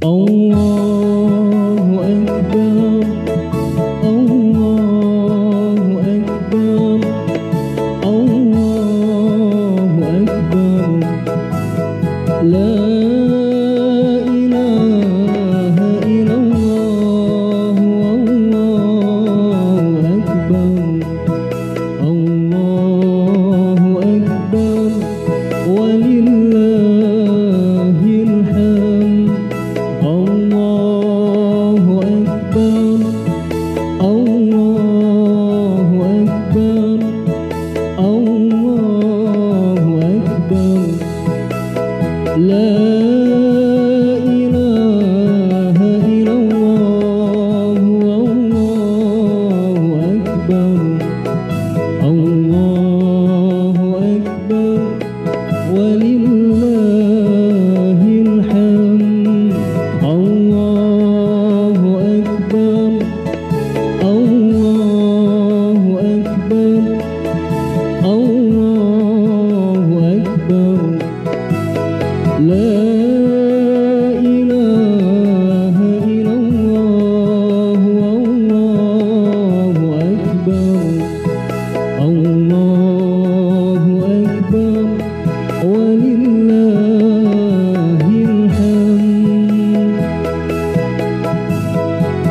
Allahu Akbar, Allahu Akbar, Allahu Akbar. La ilaha illallah, Allahu Akbar, Allahu Akbar, walillahil hamd. Allahu Akbar, Allahu Akbar, Allahu Akbar. La ilaha illallah, Allahu Akbar, Allahu Akbar, walillahil hamd. Allahu Akbar, Allahu Akbar, Allahu Akbar. La ilaha illallah, Allahu Akbar, Allahu Akbar, walillahil hamd.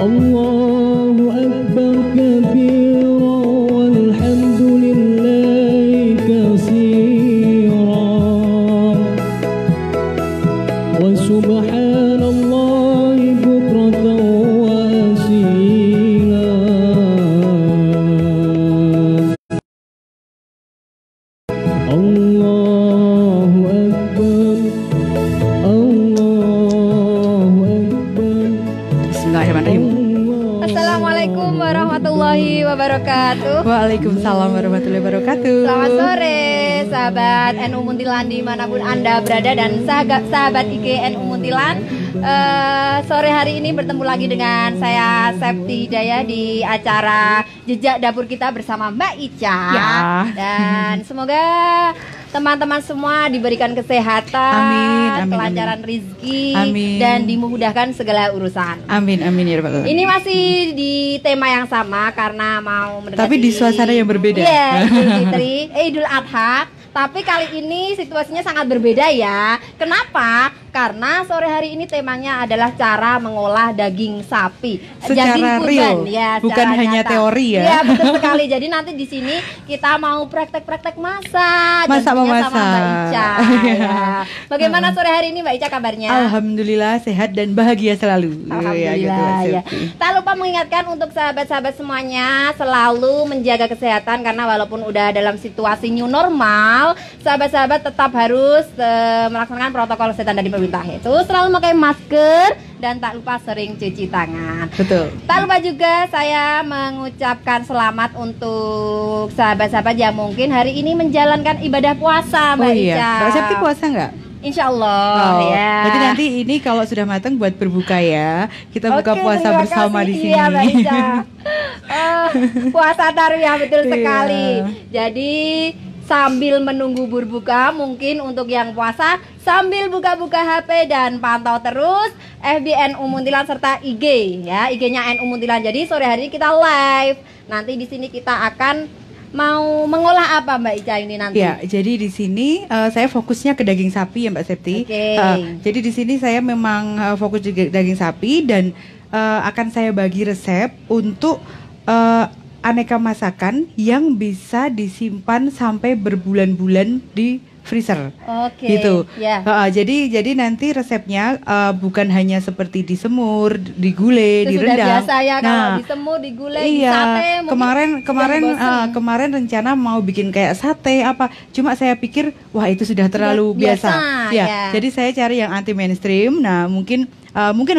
Allahu Akbar kabira, walhamdulillahi katsira, wa subhanallahi bukratan wa asila. Allahu Akbar, Allahu Akbar. Bismillahirrahmanirrahim. Assalamualaikum warahmatullahi wabarakatuh. Waalaikumsalam warahmatullahi wabarakatuh. Selamat sore sahabat NU Muntilan dimanapun Anda berada dan sahabat IG NU Muntilan. Sore hari ini bertemu lagi dengan saya Septi Hidayah di acara Jejak Dapur Kita bersama Mbak Ica Ya. Dan semoga teman-teman semua diberikan kesehatan, Amin, amin, kelancaran rizki, Amin. dan dimudahkan segala urusan. Amin amin ya rabbal alamin. Ini masih di tema yang sama karena mau mendekati, Tapi di suasana yang berbeda. Iya, Idul Fitri, Idul Adha. Tapi kali ini situasinya sangat berbeda ya. Kenapa? Karena sore hari ini temanya adalah cara mengolah daging sapi. Secara daging kurban, real, ya, bukan secara hanya nyata. teori ya. Iya, betul sekali. Jadi nanti di sini kita mau praktek-praktek masak. Masak tentunya memasak. sama Mbak Ica. Ya. Bagaimana sore hari ini Mbak Ica kabarnya? Alhamdulillah sehat dan bahagia selalu. Alhamdulillah ya. Tak lupa mengingatkan untuk sahabat-sahabat semuanya selalu menjaga kesehatan karena walaupun udah dalam situasi new normal, sahabat-sahabat tetap harus melaksanakan protokol kesehatan dari pemerintah, itu selalu memakai masker dan tak lupa sering cuci tangan. Betul. Tak lupa juga saya mengucapkan selamat untuk sahabat-sahabat yang mungkin hari ini menjalankan ibadah puasa, Mbak Oh iya. Ica. Mbak Septi puasa nggak? Insya Allah ya. Berarti nanti ini kalau sudah matang buat berbuka ya. Kita buka Oke, puasa terima bersama kasih. di sini. Iya, Mbak Ica. Puasa tarawih betul Iya. sekali. Jadi sambil menunggu berbuka, mungkin untuk yang puasa sambil buka-buka HP dan pantau terus FB NU Muntilan serta IG ya, IG-nya NU Muntilan. Jadi sore hari ini kita live. Nanti di sini kita akan mau mengolah apa Mbak Ica ini nanti? Ya, jadi di sini saya fokusnya ke daging sapi ya Mbak Septi. Oke. Jadi di sini saya memang fokus di daging sapi dan akan saya bagi resep untuk aneka masakan yang bisa disimpan sampai berbulan-bulan di freezer. Oke. Gitu. Ya. Jadi nanti resepnya bukan hanya seperti disemur, digulai, Itu sudah direndam. biasa ya kalau disemur, digulai, Iya, disate. kemarin rencana mau bikin kayak sate apa. Cuma saya pikir wah itu sudah terlalu biasa. ya. Jadi saya cari yang anti mainstream. Nah, mungkin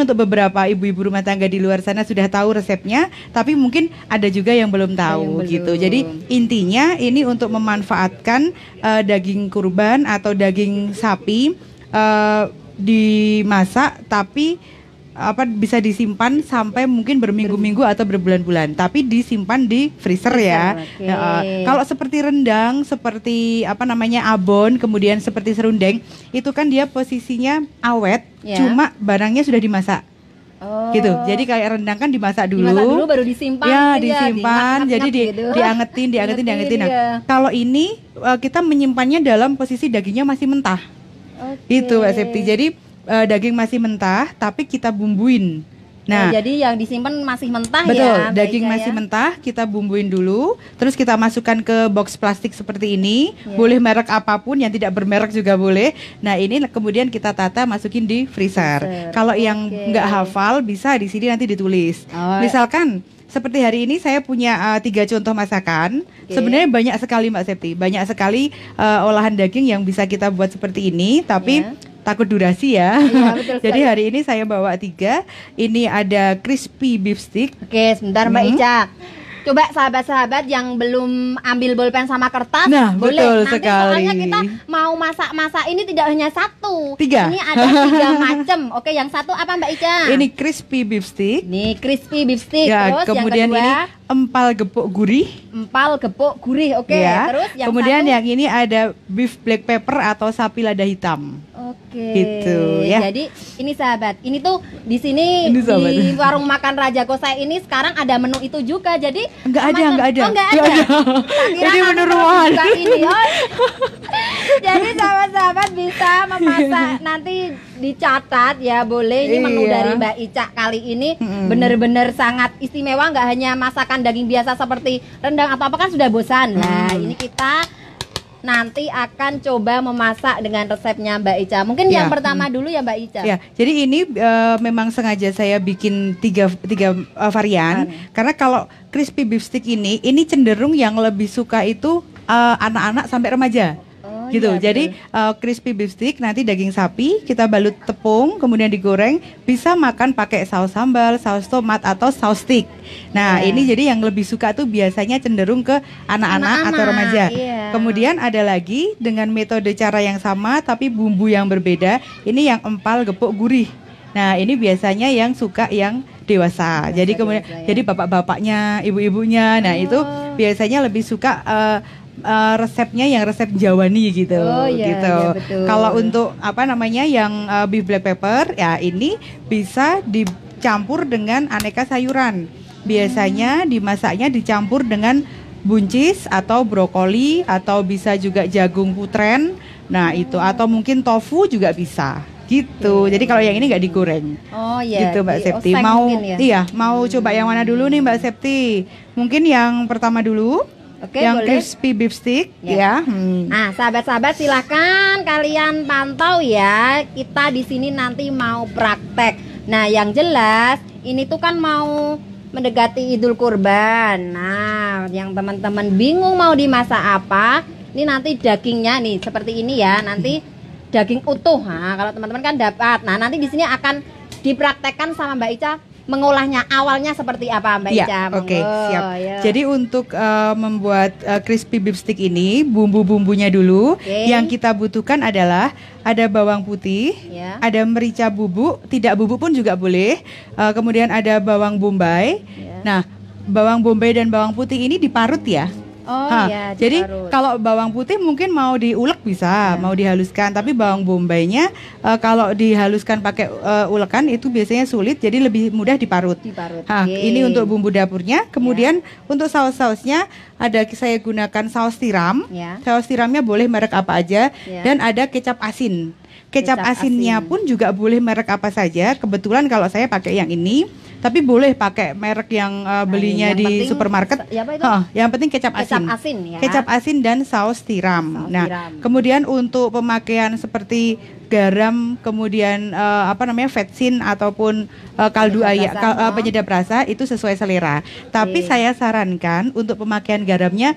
untuk beberapa ibu-ibu rumah tangga di luar sana sudah tahu resepnya, tapi mungkin ada juga yang belum tahu gitu. Jadi intinya ini untuk memanfaatkan daging kurban atau daging sapi dimasak tapi bisa disimpan sampai mungkin berminggu-minggu atau berbulan-bulan, tapi disimpan di freezer ya. Oke. Kalau seperti rendang, seperti abon, kemudian seperti serundeng, itu kan dia posisinya awet, Ya. cuma barangnya sudah dimasak. Oh. Gitu. Jadi kayak rendang kan dimasak dulu. Dimasak dulu baru disimpan. Ya, gitu disimpan. Jadi gitu. diangetin. Nah, ya. kalau ini kita menyimpannya dalam posisi dagingnya masih mentah. Oke. Itu Mbak Septi. Jadi daging masih mentah tapi kita bumbuin. Nah, jadi yang disimpan masih mentah betul, ya. Mbak daging Ica masih ya? mentah kita bumbuin dulu, terus kita masukkan ke box plastik seperti ini. Ya. Boleh merek apapun, yang tidak bermerek juga boleh. Nah, ini kemudian kita tata masukin di freezer. Kalau yang Oke. nggak hafal bisa di sini nanti ditulis. Oh. Misalkan seperti hari ini saya punya 3 contoh masakan. Oke. Sebenarnya banyak sekali Mbak Septi, banyak sekali olahan daging yang bisa kita buat seperti ini, tapi Ya. takut durasi ya. Iya, betul Jadi sekali. hari ini saya bawa 3. Ini ada crispy beef stick. Oke, sebentar Mbak Ica. Coba sahabat-sahabat yang belum ambil bolpen sama kertas, Nah, boleh. betul Nanti sekali. soalnya kita mau masak-masak ini tidak hanya 1. 3. Ini ada 3 macam. Oke, yang satu apa Mbak Ica? Ini crispy beef stick. Ini crispy beef stick. Ya, Terus kemudian yang kedua, ini empal gepuk gurih. empal gepuk gurih. Oke, Ya. terus yang kemudian satu, yang ini ada beef black pepper atau sapi lada hitam. Oke. Gitu, ya. Jadi ini sahabat, ini tuh di sini Ini, sahabat. di warung makan Raja Kosai ini sekarang ada menu itu juga. Jadi Enggak ada. Oh, enggak ada. Nggak ada. Tak kira Jadi nanti menu kalau rumahan. buka ini, oh. Jadi sahabat-sahabat bisa memasak, nanti dicatat ya, boleh. Ini menu Iya. dari Mbak Ica kali ini bener-bener sangat istimewa, nggak hanya masakan daging biasa seperti rendang atau apa kan sudah bosan. Nah, ini kita nanti akan coba memasak dengan resepnya Mbak Ica. Mungkin Ya. yang pertama dulu ya Mbak Ica. Ya, jadi ini memang sengaja saya bikin tiga varian karena kalau crispy beef stick ini cenderung yang lebih suka itu anak-anak sampai remaja. Oh, Gitu. iya, Jadi crispy beef stick nanti daging sapi kita balut tepung kemudian digoreng, bisa makan pakai saus sambal, saus tomat atau saus stick. Nah, Iya. ini jadi yang lebih suka tuh biasanya cenderung ke anak-anak atau Anak-anak, remaja. iya. Kemudian ada lagi dengan metode cara yang sama tapi bumbu yang berbeda. Ini yang empal gepuk gurih. Nah, ini biasanya yang suka yang dewasa. Jadi kemudian dewasa, ya. jadi bapak-bapaknya, ibu-ibunya. Nah, itu biasanya lebih suka resepnya yang resep Jawani gitu. Oh, iya, gitu. iya, betul. Kalau untuk yang beef black pepper ya ini bisa dicampur dengan aneka sayuran. Biasanya dimasaknya dicampur dengan buncis atau brokoli atau bisa juga jagung putren. Nah, itu atau mungkin tofu juga bisa. Gitu. Jadi kalau yang ini nggak digoreng. Oh iya. Gitu Mbak di Septi. oseng Mau mungkin ya? iya, mau coba yang mana dulu nih Mbak Septi? Mungkin yang pertama dulu. Oke, yang boleh. crispy beef stick Ya. ya. Nah, sahabat-sahabat silahkan kalian pantau ya. Kita di sini nanti mau praktek. Nah, yang jelas ini tuh kan mau mendekati Idul Kurban. Nah, yang teman-teman bingung mau dimasak apa, ini nanti dagingnya nih seperti ini ya. Nanti daging utuh. Nah, kalau teman-teman kan dapat. Nah, nanti di sini akan dipraktekkan sama Mbak Ica mengolahnya awalnya seperti apa Mbak Ica? Ya, oke, Monggo, siap. ya. Jadi untuk membuat crispy beef stick ini, bumbu-bumbunya dulu. Oke. Yang kita butuhkan adalah ada bawang putih, Ya. ada merica bubuk, tidak bubuk pun juga boleh. Kemudian ada bawang bombay. Ya. Nah, bawang bombay dan bawang putih ini diparut ya. Oh Hah, iya, jadi diparut. kalau bawang putih mungkin mau diulek bisa, mau dihaluskan, tapi bawang bombaynya kalau dihaluskan pakai ulekan itu biasanya sulit, jadi lebih mudah diparut. Diparut. Hah, Oke. ini untuk bumbu dapurnya. Kemudian untuk saus-sausnya ada saya gunakan saus tiram. Ya. Saus tiramnya boleh merek apa aja Ya. dan ada kecap asin. Kecap Kecap asinnya asin. pun juga boleh merek apa saja. Kebetulan kalau saya pakai yang ini, tapi boleh pakai merek yang belinya yang di penting supermarket. ya apa itu? Hah, yang penting kecap Kecap asin. asin ya. Kecap asin dan saus tiram. Saus Nah, tiram. kemudian untuk pemakaian seperti garam, kemudian vetsin ataupun kaldu Penyedap ayam, rasa, penyedap rasa itu sesuai selera. Tapi Oke. saya sarankan untuk pemakaian garamnya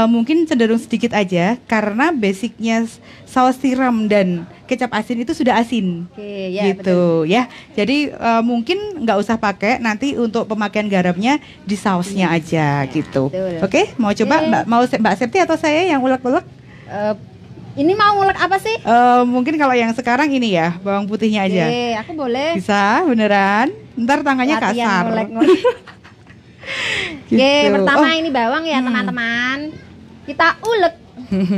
mungkin cenderung sedikit aja karena basicnya saus tiram dan kecap asin itu sudah asin. Oke, ya, gitu ya. Jadi mungkin nggak usah pakai, nanti untuk pemakaian garamnya di sausnya aja gitu. betul. Oke, mau coba Oke. Mbak Septi atau saya yang ulek-ulek? Eh, Ini mau ngulek apa sih? Mungkin kalau yang sekarang ini ya, bawang putihnya aja. Oke, aku boleh. Bisa, beneran? Ntar tangannya Latihan kasar. ngulek-ngulek. Oke, Gitu. pertama Oh, ini bawang ya teman-teman. Kita ulek.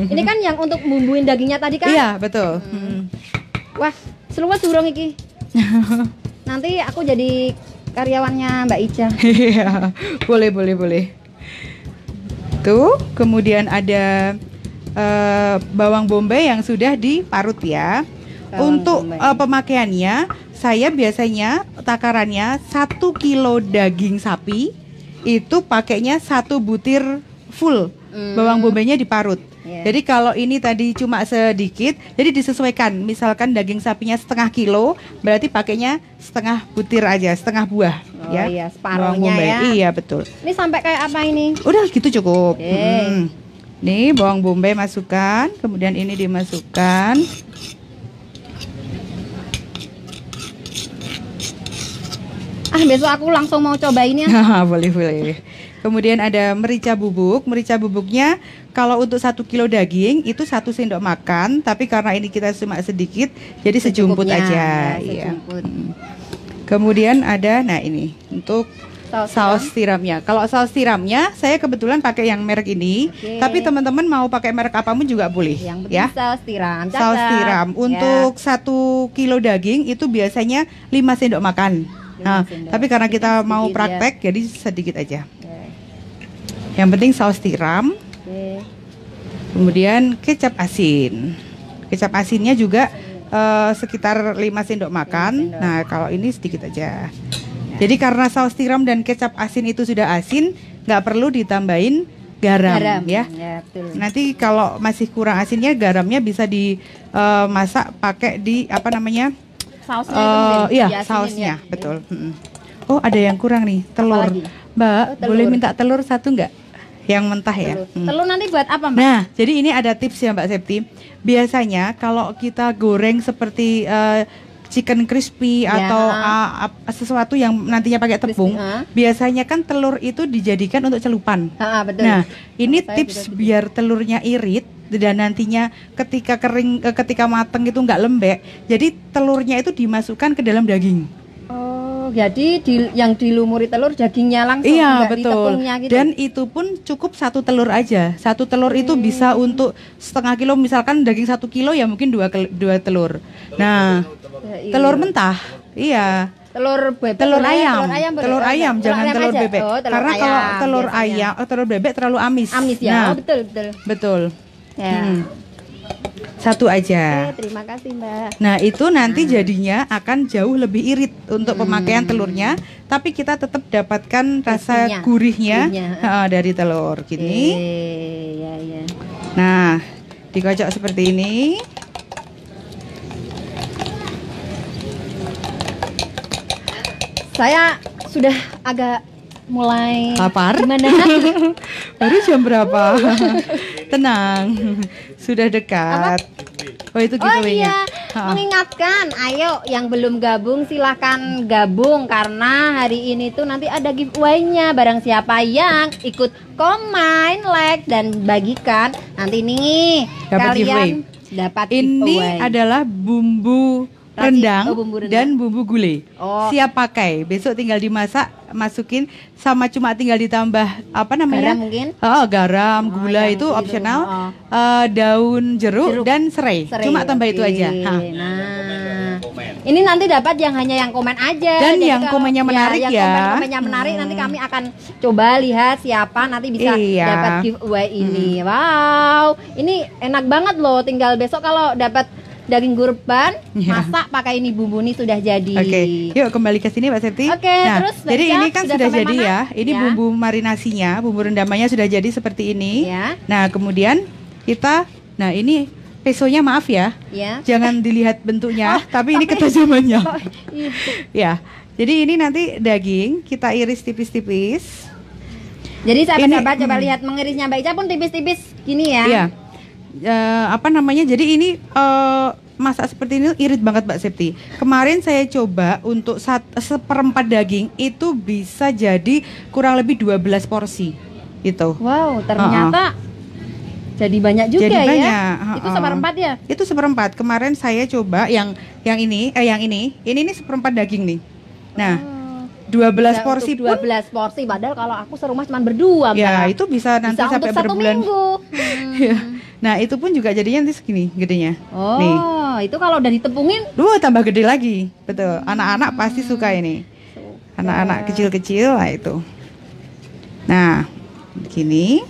Ini kan yang untuk bumbuin dagingnya tadi kan? iya, betul. Wah, seluas durung iki. Nanti aku jadi karyawannya Mbak Ica. Iya, boleh. Tuh, kemudian ada bawang bombay yang sudah diparut ya. Bawang Untuk bombay. pemakaiannya, saya biasanya takarannya 1 kilo daging sapi itu pakainya 1 butir full bawang bombaynya diparut. Iya. Jadi kalau ini tadi cuma sedikit, jadi disesuaikan. Misalkan daging sapinya setengah kilo, berarti pakainya setengah butir aja, setengah buah. Oh ya. iya, Bawang separuhnya bombay. ya. Iya betul. Ini sampai kayak apa ini? Udah gitu cukup. Oke. Nih bawang bombay masukkan, kemudian ini dimasukkan. Besok aku langsung mau cobain ya. Boleh. Kemudian ada merica bubuk. Merica bubuknya kalau untuk 1 kilo daging itu 1 sendok makan, tapi karena ini kita cuma sedikit, jadi sejumput Secukupnya, aja. ya, Iya. sejumput. Kemudian ada, nah ini untuk Saus saus tiramnya. Kalau saus tiramnya, saya kebetulan pakai yang merek ini. Oke. Tapi teman-teman mau pakai merek apapun juga boleh, Yang penting ya. saus tiram. Saus Catat. tiram Ya. untuk 1 kilo daging itu biasanya 5 sendok makan. 5 Nah, sendok. tapi karena Ini kita kan mau sedikit ya. praktek, jadi sedikit aja. Oke. Yang penting saus tiram, Oke. kemudian kecap asin. Kecap asinnya juga sekitar 5 sendok makan. 5 sendok. Nah, kalau ini sedikit aja. Jadi karena saus tiram dan kecap asin itu sudah asin, nggak perlu ditambahin garam, ya. Ya, betul. Nanti kalau masih kurang asinnya, garamnya bisa dimasak pakai di apa namanya? Sausnya itu mungkin Iya, diasinin sausnya, ya. betul. Oh, ada yang kurang nih, telur. lagi? Mbak, Oh, telur. boleh minta telur 1 nggak? Yang mentah ya. Telur. Telur nanti buat apa, Mbak? Nah, jadi ini ada tips ya Mbak Septi. Biasanya kalau kita goreng seperti chicken crispy Ya. atau sesuatu yang nantinya pakai tepung, Crispy, biasanya kan telur itu dijadikan untuk celupan. Betul. Nah, ini Kalau saya tips juga gitu. biar telurnya irit dan nantinya ketika kering, ketika mateng itu nggak lembek. Jadi telurnya itu dimasukkan ke dalam daging. Oh, jadi yang dilumuri telur dagingnya langsung Iya nggak di betul. tepungnya gitu. Dan itu pun cukup 1 telur aja. 1 telur itu bisa untuk setengah kilo. Misalkan daging 1 kilo ya mungkin 2 telur. Nah, Ya, iya. telur mentah. Iya. telur bebek Telur boleh, ayam. boleh. Telur ayam, jangan telur aja. bebek. Oh, telur Karena kalau ayam telur biasanya. telur bebek terlalu amis. Amis ya. Nah, Oh, betul. betul. Ya. 1 aja. Oke, terima kasih, Mbak. Nah itu nanti jadinya akan jauh lebih irit untuk pemakaian telurnya, tapi kita tetap dapatkan rasa Pastinya. gurihnya Gurihnya. dari telur gini. Ya. Nah dikocok seperti ini. Saya sudah agak mulai Lapar? Gimana? Baru jam berapa? Tenang, sudah dekat. Oh itu Oh giveaway-nya. iya, mengingatkan, ayo yang belum gabung silahkan gabung karena hari ini tuh nanti ada giveaway-nya. Barang siapa yang ikut komen, like dan bagikan, nanti nih Dapat kalian giveaway. dapat Ini giveaway. adalah bumbu Racik. rendang, Oh, bumbu rendang. dan bumbu gulai. Oh. Siap pakai. Besok tinggal dimasak, masukin sama cuma tinggal ditambah apa namanya? Garam mungkin? Garam, gula yang itu itu. opsional. Oh. Daun jeruk, Jeruk. dan serai. Serai, Cuma tambah itu oke. aja. Hah. Nah, ini nanti dapat yang hanya yang komen aja. Dan Jadi yang komennya menarik yang ya. komennya menarik nanti kami akan coba lihat siapa nanti bisa Iya. dapat giveaway ini. Wow, ini enak banget loh. Tinggal besok kalau dapat daging kurban, Iya. masak pakai ini bumbu ini sudah jadi. Oke, yuk kembali ke sini Mbak Septi. Oke, nah, terus Mbak jadi Ica, ini kan sudah sudah sampai jadi mana? ya. Ini Ya. bumbu marinasinya, bumbu rendamannya sudah jadi seperti ini. Ya. Nah, kemudian kita, nah ini pesonya maaf ya, Ya. jangan dilihat bentuknya, tapi ini ketajamannya. Oh, iya. Ya, jadi ini nanti daging kita iris tipis-tipis. Jadi sahabat-sahabat Ini, coba lihat mengirisnya Mbak Ica pun tipis-tipis gini ya. Iya. Apa namanya? Jadi ini masak seperti ini irit banget Mbak Septi. Kemarin saya coba untuk 1/4 daging itu bisa jadi kurang lebih 12 porsi. Gitu. Wow, ternyata Jadi banyak juga Jadi ya. banyak, Itu seperempat ya? Itu seperempat. Kemarin saya coba yang ini seperempat daging nih. Nah, 12 Bisa porsi untuk pun 12 porsi, padahal kalau aku serumah cuma berdua, ya Mbak. itu bisa nanti Bisa sampai untuk 1 berbulan. minggu. Ya. Nah, itu pun juga jadinya nanti segini gedenya. Oh, Nih. itu kalau udah ditepungin Tambah gede lagi. Betul. Anak-anak pasti suka ini. Anak-anak kecil-kecil lah itu. Nah, begini.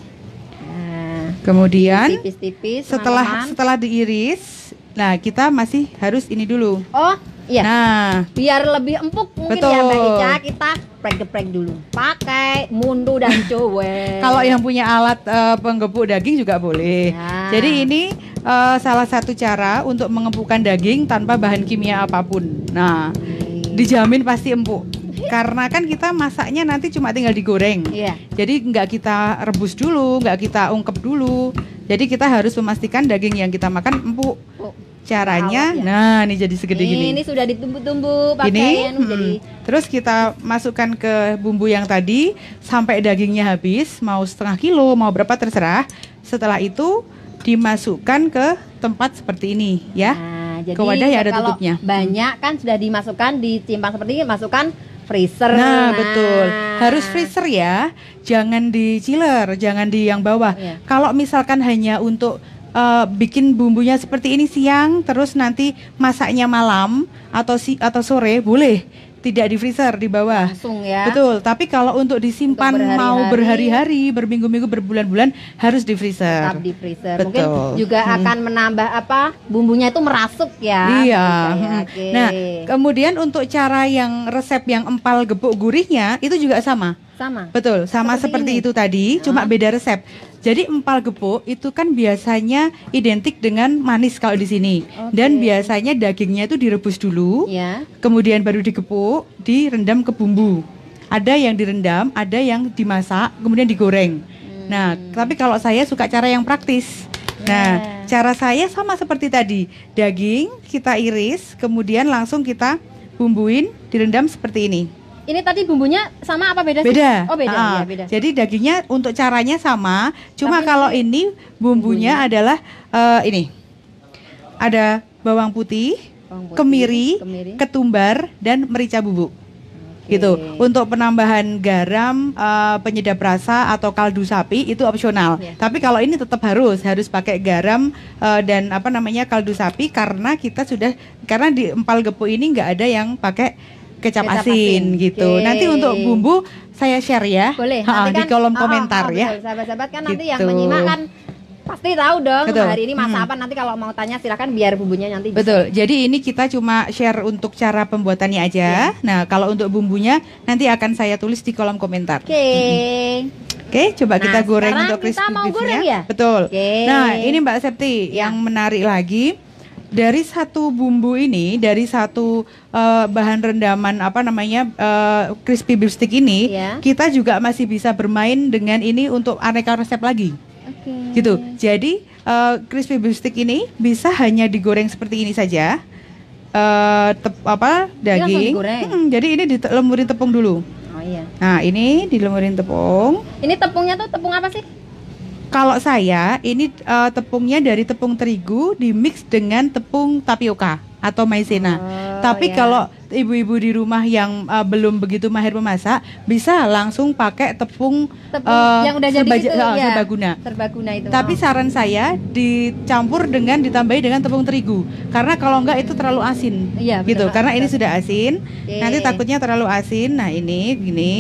nah, Kemudian tipis-tipis teman-teman. setelah diiris, nah kita masih harus ini dulu. Oh, iya. Nah, Biar lebih empuk mungkin Betul. ya Mbak Ica, kita geprek dulu. Pakai mundu dan cowek. kalau yang punya alat penggepuk daging juga boleh. Ya. Jadi ini salah satu cara untuk mengempukkan daging tanpa bahan kimia apapun. Nah, dijamin pasti empuk. Karena kan kita masaknya nanti cuma tinggal digoreng. Iya. Jadi nggak kita rebus dulu, nggak kita ungkep dulu. Jadi kita harus memastikan daging yang kita makan empuk. Oh, Caranya, awet ya. nah ini jadi segede gini. Ini sudah ditumbuh-tumbuh pakai Gini, jadi terus kita masukkan ke bumbu yang tadi sampai dagingnya habis, mau setengah kilo, mau berapa terserah. Setelah itu dimasukkan ke tempat seperti ini, ya. Nah, jadi Ke wadah yang ada kalau tutupnya. banyak kan sudah dimasukkan, disimpan seperti ini, masukkan freezer. Nah, betul. Harus freezer ya. Jangan di chiller, jangan di yang bawah. Iya. Kalau misalkan hanya untuk bikin bumbunya seperti ini siang, terus nanti masaknya malam atau sore, boleh. Tidak di freezer di bawah. Langsung ya. Betul. Tapi kalau untuk disimpan Untuk mau berhari-hari, berhari-hari, berminggu-minggu, berbulan-bulan harus di freezer. Tetap di freezer. Betul. Mungkin juga akan menambah bumbunya itu merasuk ya. Iya. Bisa ya, oke. Nah, kemudian untuk cara yang resep yang empal gepuk gurihnya itu juga sama. Sama. Betul, sama seperti Seperti ini? itu tadi, cuma beda resep. Jadi empal gepuk itu kan biasanya identik dengan manis kalau di sini. Oke. Dan biasanya dagingnya itu direbus dulu, Ya. kemudian baru digepuk, direndam ke bumbu. Ada yang direndam, ada yang dimasak, kemudian digoreng. Nah, tapi kalau saya suka cara yang praktis. Nah, cara saya sama seperti tadi. Daging kita iris, kemudian langsung kita bumbuin, direndam seperti ini. Ini tadi bumbunya sama apa beda sih? Beda. Oh, beda. Ah, Iya, beda. Jadi dagingnya untuk caranya sama, cuma Tapi kalau ini bumbunya adalah ini. Ada bawang putih, Bawang putih, kemiri, kemiri. ketumbar dan merica bubuk. Gitu. Untuk penambahan garam, penyedap rasa atau kaldu sapi itu opsional. Iya. Tapi kalau ini tetap harus pakai garam dan kaldu sapi karena karena di empal gepuk ini nggak ada yang pakai kecap asin gitu. Oke. Nanti untuk bumbu saya share ya. Boleh. Ha, Nanti di kolom komentar ya. betul. Sahabat-sahabat kan nanti yang Gitu. menyimak kan pasti tahu dong Betul. hari ini masak apa. Nanti kalau mau tanya silakan biar bumbunya nanti bisa. Betul. Jadi ini kita cuma share untuk cara pembuatannya aja. Nah, kalau untuk bumbunya nanti akan saya tulis di kolom komentar. Oke. Oke, coba Nah, kita goreng sekarang untuk kita crispy mau beefnya. goreng ya? Betul. Oke. Nah, ini Mbak Septi Ya. yang menarik lagi. Dari satu bumbu ini, dari satu bahan rendaman crispy beef stick ini, Ya. kita juga masih bisa bermain dengan ini untuk aneka resep lagi. Oke. Gitu. Jadi crispy beef stick ini bisa hanya digoreng seperti ini saja. langsung Daging. digoreng? Jadi ini dilemurin tepung dulu. Oh iya. Nah, ini dilemurin tepung. Ini tepungnya tuh tepung apa sih? Kalau saya ini tepungnya dari tepung terigu dimix dengan tepung tapioka atau maizena. Oh, Tapi ya. kalau ibu-ibu di rumah yang belum begitu mahir memasak, bisa langsung pakai tepung Yang udah jadi itu ya. serbaguna. Serbaguna itu. Tapi saran saya dicampur ditambahi dengan tepung terigu. Karena kalau enggak itu terlalu asin. Iya, Gitu. betul, Karena betul. ini sudah asin. Oke. Nanti takutnya terlalu asin. Nah, ini gini.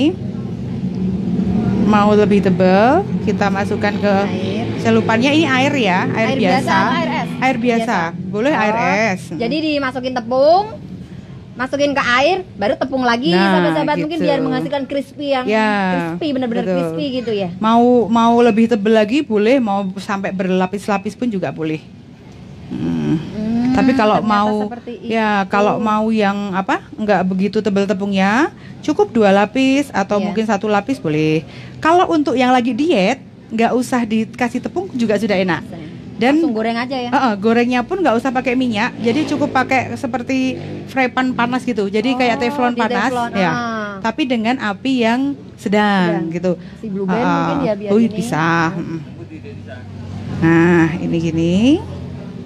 Mau lebih tebal, kita masukkan ke Air. celupannya. Ini air ya, air biasa. apa air es? Air biasa. Boleh air Oh, es. Jadi dimasukin tepung, masukin ke air, baru tepung lagi, Nah, sahabat-sahabat, mungkin gitu. biar menghasilkan crispy yang Ya, crispy, benar-benar betul. crispy gitu ya. Mau lebih tebal lagi boleh, mau sampai berlapis-lapis pun juga boleh. Tapi kalau ternyata mau seperti kalau itu. mau yang nggak begitu tebal tepungnya, cukup 2 lapis atau Iya. mungkin 1 lapis boleh. Kalau untuk yang lagi diet, nggak usah dikasih tepung juga sudah enak. Dan Langsung goreng aja ya. gorengnya pun nggak usah pakai minyak, jadi cukup pakai seperti fry pan panas gitu. Jadi kayak teflon di panas, teflon, ya. Tapi dengan api yang sedang gitu. Si Blue Band mungkin ya biar Oh, ini. bisa. Nah, ini gini.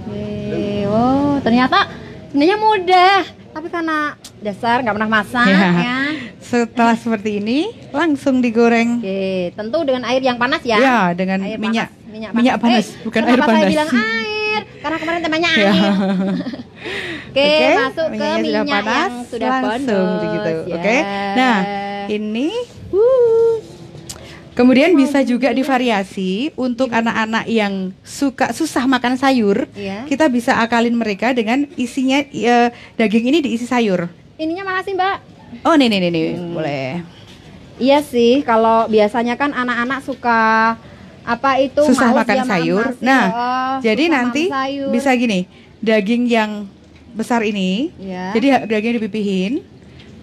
Oke, oh ternyata sebenarnya mudah, tapi karena dasar nggak pernah masak Ya. ya. Setelah seperti ini, langsung digoreng. Oke, tentu dengan air yang panas ya. Ya, dengan Air minyak. panas, Minyak panas, bukan air kenapa panas. saya bilang air? Karena kemarin temanya Ya. air. Oke, Oke, masuk ke minyaknya sudah minyak panas, yang sudah langsung bonus. gitu. Ya. Oke. Nah, ini kemudian bisa juga divariasi untuk anak-anak yang suka susah makan sayur. Iya. Kita bisa akalin mereka dengan isinya daging ini diisi sayur. Ininya mana sih, Mbak? Oh, nih boleh. Iya sih, kalau biasanya kan anak-anak suka apa itu Susah males makan dia sayur. nasi, Nah, jadi susah nanti makan sayur. bisa gini, daging yang besar ini, Ya. jadi daging dipipihin,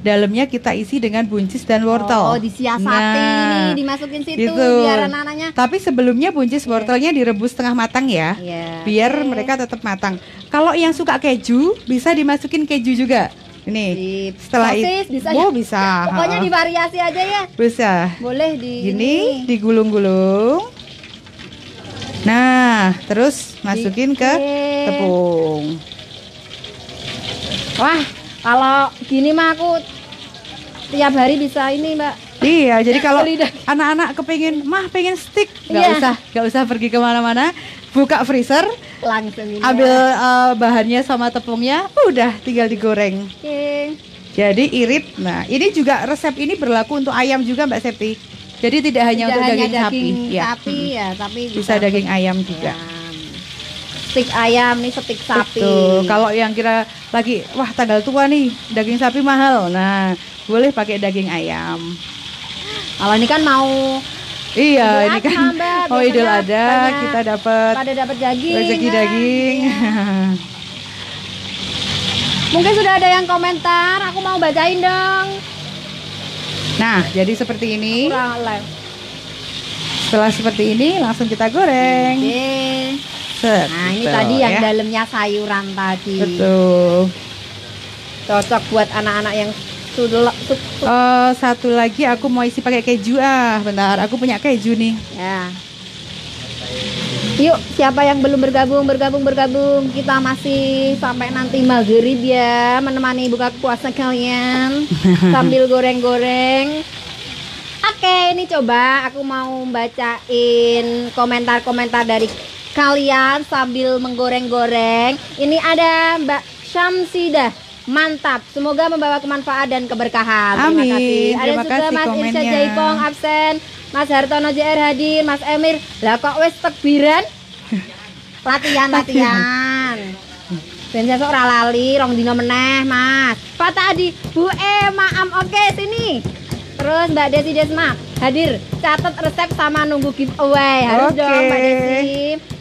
dalamnya kita isi dengan buncis dan wortel. Oh, disiasati Nah, nih, dimasukin situ gitu. biar anak-anaknya. Tapi sebelumnya buncis wortelnya direbus setengah matang ya, Iya. biar Oke. mereka tetap matang. Kalau yang suka keju, bisa dimasukin keju juga. Ini, Sip. setelah Sosis itu, bisa oh ya? bisa, Pokoknya divariasi aja ya. bisa. Boleh di Gini, digulung-gulung. Nah, terus masukin ke Oke. tepung. Wah, kalau gini mah aku tiap hari bisa ini, Mbak. Iya, jadi kalau Beli daging. anak-anak pengen stick, Iya. nggak usah pergi kemana-mana, buka freezer, Langsung ini. ambil bahannya sama tepungnya, udah tinggal digoreng. Oke. Jadi irit. Nah, ini juga resep ini berlaku untuk ayam juga, Mbak Septi. Jadi tidak hanya Tidak untuk hanya daging sapi, ya. sapi ya, tapi Bisa daging ayam juga. Stik ayam nih, stik sapi. Betul. Kalau yang kira lagi, wah tanggal tua nih, daging sapi mahal. Nah, boleh pakai daging ayam. Kalau ini kan mau Iya, Idul ini Adha, kan Mbak. oh Idul Biasanya Adha banyak kita dapat pada dapat daging. rezeki kan? daging. Iya. Mungkin sudah ada yang komentar, aku mau bacain dong. Nah, jadi seperti ini. Kurang live. Setelah seperti ini langsung kita goreng. Oke. Set, Nah, ini gitu, tadi yang ya. dalamnya sayuran tadi. Betul. Cocok buat anak-anak yang sudah Satu lagi aku mau isi pakai keju. Bentar, aku punya keju nih. ya. Yuk, siapa yang belum bergabung. Kita masih sampai nanti maghrib ya, menemani buka puasa kalian sambil goreng-goreng. Oke, ini coba aku mau bacain komentar-komentar dari kalian sambil menggoreng-goreng. Ini ada Mbak Syamsidah. Mantap, semoga membawa kemanfaat dan keberkahan. Terima Amin. kasih. Ada Terima juga kasih Mas Irsa komennya. Jaipong absen, Mas Hartono JR hadir, Mas Emir. Lah kok wis tekbiran? Latihan. Ben sesuk ora lali, rong dino meneh, Mas. Pak Tadi, Bu Maam, oke sini. Terus Mbak Desi Desma hadir, catat resep sama nunggu giveaway. Harus Oke. dong Mbak Desi.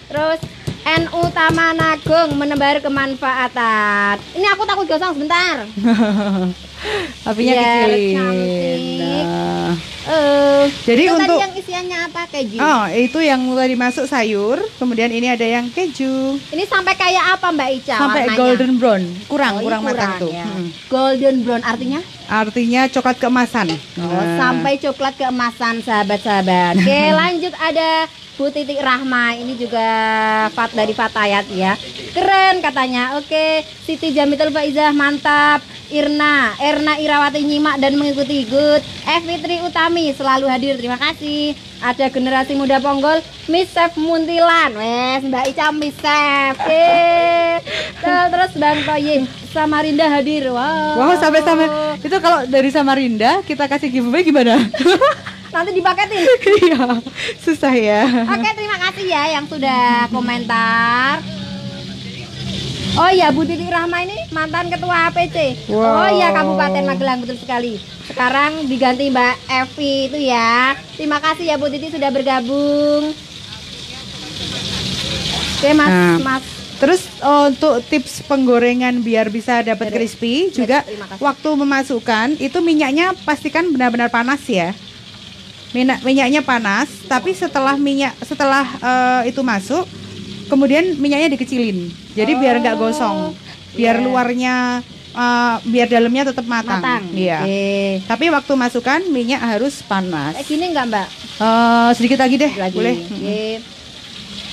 Terus NU Tamanagung menebar kemanfaatan. Ini aku takut gosong sebentar. Apinya Biar kecilin. cantik. Nah. Jadi Jadi untuk tadi yang isiannya apa? Keju. Oh, itu yang mulai dimasuk sayur, kemudian ini ada yang keju. Ini sampai kayak apa Mbak Ica? Sampai warnanya? golden brown, kurang Oh, ini matang tuh. ya. Hmm. Golden brown artinya? Artinya coklat keemasan. Oh, Nah. sampai coklat keemasan sahabat-sahabat. Oke, lanjut ada Bu Titik Rahma. Ini juga dari Fatayat ya. Keren katanya. Oke, Siti Jamitul Faizah mantap. Erna Irawati nyimak dan mengikuti good. Fitri Utami selalu hadir. Terima kasih. Ada generasi muda Ponggol, Miss Chef Muntilan. Wes, Mbak Ica Miss Chef. Terus Bang Toyib Samarinda hadir. Wow, sampai itu kalau dari Samarinda kita kasih giveaway gimana? Nanti dipaketin. Iya, susah ya. Oke, terima kasih ya yang sudah komentar. Oh iya, Bu Titik Rahma ini mantan ketua APC. Wow. Oh iya, Kabupaten Magelang, betul sekali. Sekarang diganti Mbak Evi itu ya. Terima kasih ya Bu Titik sudah bergabung. Oke, Mas, Nah. Mas. Terus untuk tips penggorengan biar bisa dapat crispy juga terima kasih. waktu memasukkan itu minyaknya pastikan benar-benar panas ya. Minyaknya panas, tapi setelah itu masuk, kemudian minyaknya dikecilin. Jadi biar nggak gosong, biar Iya. luarnya biar dalamnya tetap matang. Iya. Oke. Tapi waktu masukkan minyak harus panas. Kayak gini enggak, Mbak? Sedikit lagi deh, Lagi. boleh. Oke.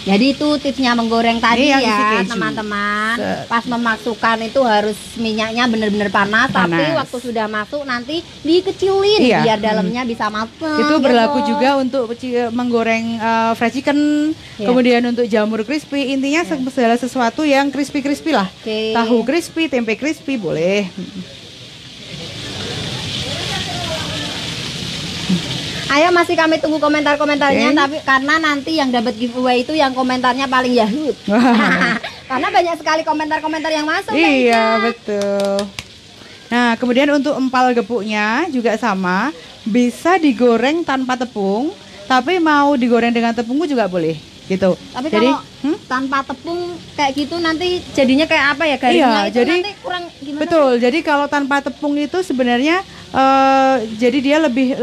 Jadi itu tipsnya menggoreng tadi Ini yang isi ya keju. teman-teman. Set. Pas memasukkan itu harus minyaknya benar-benar panas, tapi Panas. waktu sudah masuk nanti dikecilin Iya. biar dalamnya bisa matang. Itu gitu. berlaku juga untuk menggoreng fried chicken, Iya. kemudian untuk jamur crispy. Intinya segala sesuatu yang crispy lah. Oke. Tahu crispy, tempe crispy boleh. Ayo masih kami tunggu komentar-komentarnya, Oke. tapi karena nanti yang dapat giveaway itu yang komentarnya paling yahut. Wah. Karena banyak sekali komentar-komentar yang masuk. Mbak Iya, Ica. betul. Nah, kemudian untuk empal gepuknya juga sama, bisa digoreng tanpa tepung, tapi mau digoreng dengan tepung juga boleh, gitu. Tapi Jadi, kalau tanpa tepung kayak gitu nanti jadinya kayak apa ya garingnya Iya, itu jadi- nanti kurang gimana? betul. Jadi kalau tanpa tepung itu sebenarnya jadi dia lebih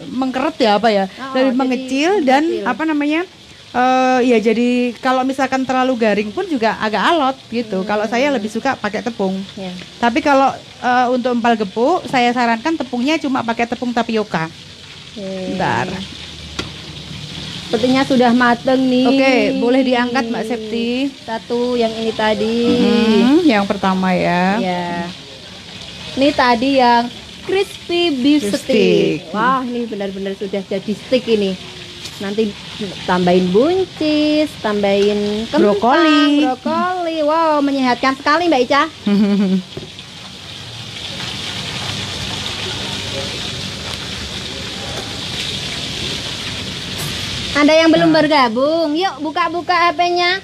mengkeret ya apa ya, Oh, lebih jadi mengecil dan mengecil. apa namanya? Ya jadi kalau misalkan terlalu garing pun juga agak alot gitu. Kalau saya lebih suka pakai tepung. Ya. Tapi kalau untuk empal gepuk, saya sarankan tepungnya cuma pakai tepung tapioka. Oke. Bentar. Sepertinya sudah mateng nih. Oke, boleh diangkat Mbak Septi. Satu yang ini tadi. Yang pertama ya. Ya. Ini tadi yang crispy beef Beef stick. stick. Wah, ini benar-benar sudah jadi stick ini. Nanti tambahin buncis, tambahin kentang, Brokoli. brokoli. Wow, menyehatkan sekali Mbak Ica. Ada yang belum bergabung? Yuk buka-buka HP-nya.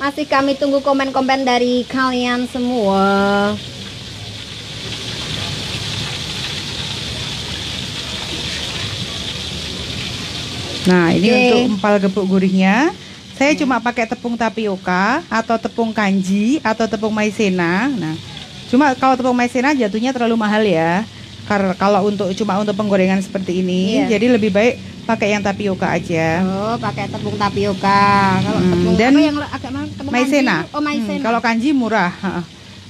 Masih kami tunggu komen-komen dari kalian semua. Nah, ini Oke. untuk empal gepuk gurihnya. Saya cuma pakai tepung tapioka atau tepung kanji atau tepung maizena. Nah, cuma kalau tepung maizena jatuhnya terlalu mahal ya. Karena kalau cuma untuk penggorengan seperti ini, Iya. jadi lebih baik pakai yang tapioka aja. Oh, pakai tepung tapioka. Kalau tepung dan apa yang agak mahal? Tepung Maizena. kanji? Oh, maizena. Kalau kanji murah. Ha-ha.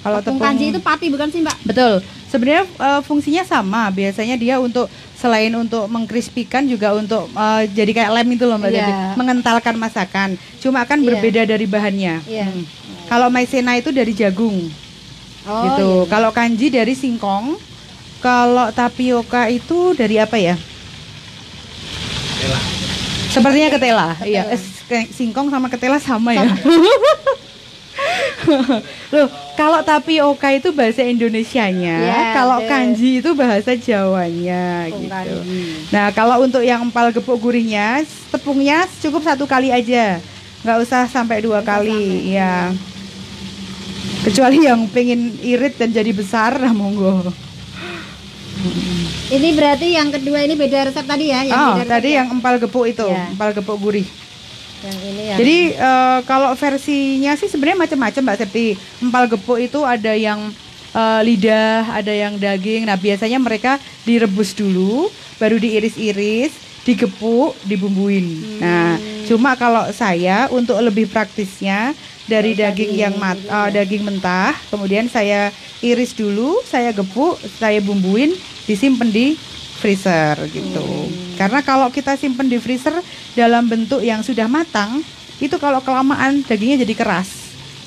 Kalau tepung kanji itu pati bukan sih, Mbak? betul. Sebenarnya fungsinya sama. Biasanya dia untuk selain untuk mengkrispikan juga untuk jadi kayak lem itu loh Mbak Iya. Devi, mengentalkan masakan. Cuma kan Iya. berbeda dari bahannya. Iya. Kalau maizena itu dari jagung. Oh, gitu. iya. Kalau kanji dari singkong. Kalau tapioka itu dari apa ya? Sepertinya ketela. Iya, singkong sama ketela sama ya. Loh, kalau tapioka itu bahasa Indonesianya, Ya, kalau betul. kanji itu bahasa Jawanya Tepung gitu. kanji. Nah, kalau untuk yang empal gepuk gurihnya, tepungnya cukup 1 kali aja, nggak usah sampai 2 kali, ya. Kecuali yang pengen irit dan jadi besar, nah monggo. Ini berarti yang kedua ini beda resep tadi ya? Yang beda resep Tadi ya? yang empal gepuk itu, Ya. empal gepuk gurih. Yang ini ya. Jadi kalau versinya sih sebenarnya macam-macam Mbak Septi. Empal gepuk itu ada yang lidah, ada yang daging. Nah biasanya mereka direbus dulu, baru diiris-iris, digepuk, dibumbuin. Nah cuma kalau saya untuk lebih praktisnya dari daging yang daging mentah, kemudian saya iris dulu, saya gepuk, saya bumbuin, disimpan di freezer gitu. Karena kalau kita simpen di freezer dalam bentuk yang sudah matang, itu kalau kelamaan dagingnya jadi keras.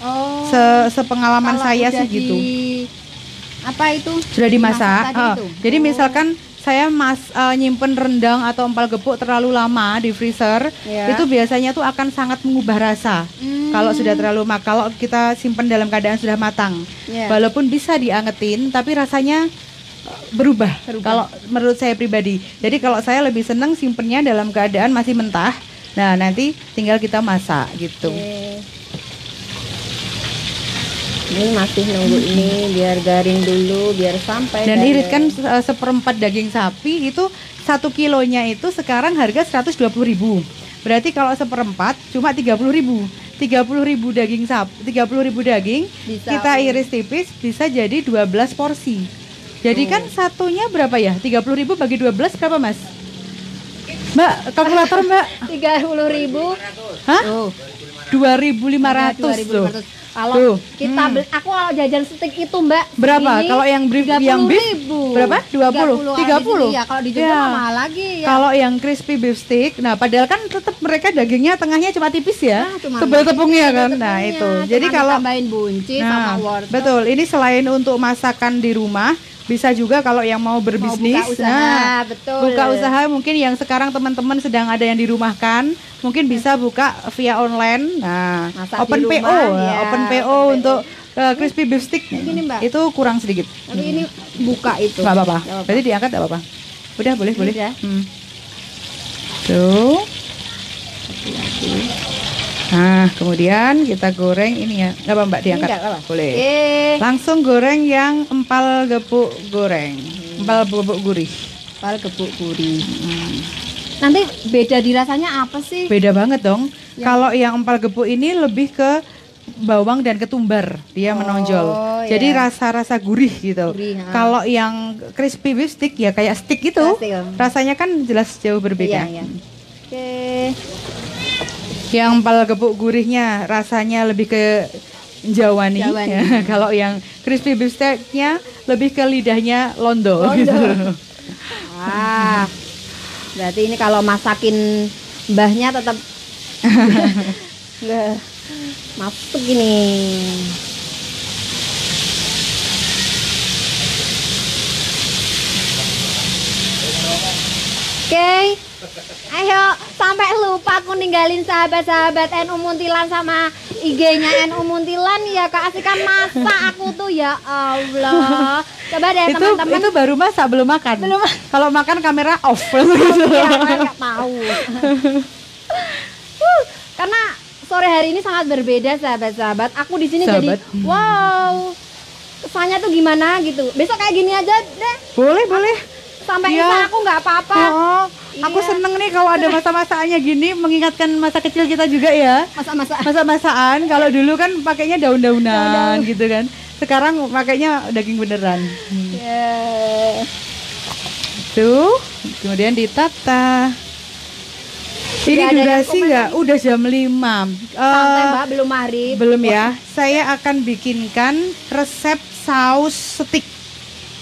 Oh. Sepengalaman Kalau saya udah sih gitu. Apa itu? Sudah dimasak. tadi itu? Jadi Oh. misalkan saya nyimpen rendang atau empal gepuk terlalu lama di freezer, Ya. itu biasanya tuh akan sangat mengubah rasa. Kalau sudah terlalu kalau kita simpen dalam keadaan sudah matang. Ya. Walaupun bisa diangetin, tapi rasanya berubah. Kalau menurut saya pribadi. Jadi kalau saya lebih seneng simpennya dalam keadaan masih mentah. Nah, nanti tinggal kita masak gitu. Oke. Ini masih nunggu ini biar garing dulu, biar sampai. Dan garing. irit kan seperempat daging sapi itu 1 kilonya itu sekarang harga 120.000. Berarti kalau seperempat cuma 30.000. 30.000 daging sapi, 30.000 daging Bisa, kita iris tipis bisa jadi 12 porsi. Jadi kan satunya berapa ya? 30.000 bagi 12 berapa, Mas? Mbak, kalkulator Mbak. 30.000. Hah? Oh. 2.500 tuh. 2.500. Kalau Tuh. kita beli, aku kalau jajan steak itu Mbak Berapa? segini, Kalau yang beef 30.000. berapa? 20? 30? Ya, kalau di Jogja Ya. mah mahal lagi ya. Kalau yang crispy beef stick, nah padahal kan tetap mereka dagingnya tengahnya cuma tipis ya, Cuma tebel tepungnya kan. tebel Nah tepungnya. itu. Cuma Jadi kalau ditambahin buncis sama wortel. betul. Ini selain untuk masakan di rumah, bisa juga kalau yang mau berbisnis, buka usaha, betul. buka usaha mungkin yang sekarang teman-teman sedang ada yang dirumahkan, mungkin bisa buka via online. Nah, Masak open di PO, rumah, ya, open PO open untuk crispy beef stick. Gini, Mbak. Itu kurang sedikit. Tapi ini buka itu. Nggak apa-apa. Nggak apa-apa. Berarti diangkat nggak apa-apa. Udah, boleh, boleh. Udah. Tuh. Nah, kemudian kita goreng ini ya. Nggak apa Mbak, diangkat. Nggak apa-apa. Boleh. Langsung Langsung goreng yang empal gepuk goreng. Empal gepuk gurih. pal gebuk gurih. Nanti beda di rasanya apa sih? Beda banget dong. Ya. Kalau yang empal gepuk ini lebih ke bawang dan ketumbar, dia menonjol. Jadi ya. rasa-rasa gurih gitu. Gurih, Kalau yang crispy beef stick ya kayak stick gitu. Stick, ya. Rasanya kan jelas jauh berbeda. Iya, iya. Oke. Yang empal gepuk gurihnya rasanya lebih ke Jawani. Jawani. Ya. Kalau yang crispy beef sticknya lebih ke lidahnya londo. Londo. Gitu. Wah. Berarti ini kalau masakin mbahnya tetap nggak masuk ini. Oke, ayo sampai lupa aku ninggalin sahabat-sahabat NU Muntilan sama IG-nya NU Muntilan ya keasikan masak aku tuh ya Allah. Coba deh teman-teman. Itu baru masak belum makan. Belum. Kalau makan kamera off. Ya, kan nggak tahu. Karena sore hari ini sangat berbeda sahabat-sahabat. Aku di sini jadi Sahabat. wow. Kesannya tuh gimana gitu. Besok kayak gini aja deh. Boleh, boleh. Sampai Iya. Isa aku nggak apa-apa. Oh, aku Iya. seneng nih kalau ada masa-masanya gini, mengingatkan masa kecil kita juga ya. Masa-masa. Masa-masaan, kalau dulu kan pakainya daun-daunan Daun-daun. gitu kan. Sekarang pakainya daging beneran. Ya. Tuh, kemudian ditata. Ini Udah ada yang durasi komen nggak? Udah jam 5. Santai Mbak, belum maghrib. Belum ya. Saya akan bikinkan resep saus steak.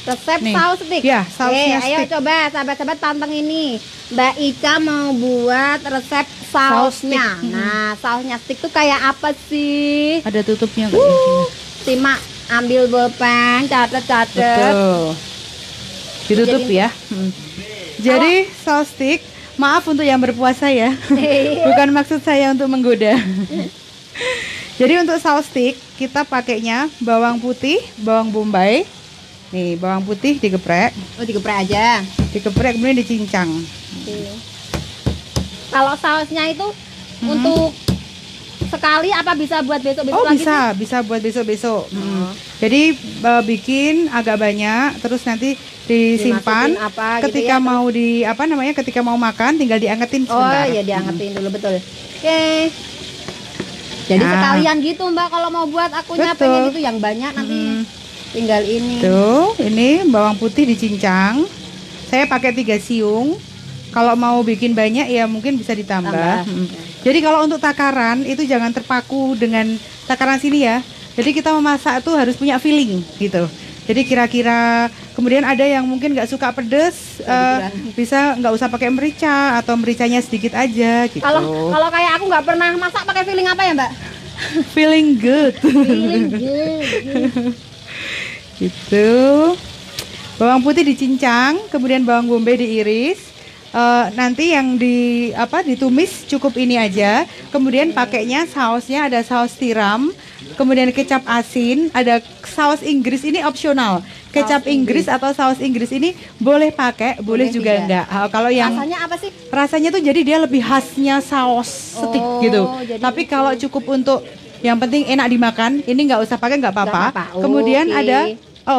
Resep Nih. saus steak. Ya, sausnya ayo steak. coba sahabat-sahabat panteng ini. Mbak Ica mau buat resep Saus sausnya. steak. Nah, sausnya steak tuh kayak apa sih? Ada tutupnya nggak ya? Simak, ambil bolpen, catet-catet. Betul. Ditutup Jadi- ya. Jadi saus steak, maaf untuk yang berpuasa ya. Bukan maksud saya untuk menggoda. Jadi untuk saus steak kita pakainya bawang putih, bawang bombay. Nih, bawang putih digeprek, Oh, digeprek aja. digeprek kemudian dicincang. Kalau sausnya itu untuk sekali apa bisa buat besok-besok Oh, lagi bisa buat besok-besok. Jadi bikin agak banyak, terus nanti disimpan. Dimasukin apa gitu Ketika ya, mau di apa namanya? Ketika mau makan tinggal diangetin sih? Oh sebentar. iya, diangetin dulu, betul. Oke. Jadi Nah. sekalian gitu Mbak kalau mau buat akunya Betul. pengen itu yang banyak nanti tinggal ini. Tuh, ini bawang putih dicincang. Saya pakai 3 siung. Kalau mau bikin banyak ya mungkin bisa ditambah. Tambah. Jadi kalau untuk takaran itu jangan terpaku dengan takaran sini ya. Jadi kita memasak tuh harus punya feeling gitu. Jadi kira-kira kemudian ada yang mungkin nggak suka pedes, bisa nggak usah pakai merica atau mericanya sedikit aja gitu. Kalau kayak aku nggak pernah masak pakai feeling apa ya Mbak? Feeling good. Feeling good. Gitu. Bawang putih dicincang, kemudian bawang bombay diiris. Nanti yang ditumis cukup ini aja. Kemudian pakainya sausnya ada saus tiram, kemudian kecap asin, ada saus Inggris ini opsional. Kecap Inggris atau saus Inggris ini boleh pakai, boleh juga tidak. enggak. Kalau yang Rasanya apa sih? rasanya tuh jadi dia lebih khasnya saus steak Oh, gitu. jadi Tapi itu. kalau cukup untuk yang penting enak dimakan, ini nggak usah pakai nggak apa-apa. Nggak apa-apa. Kemudian Oke. ada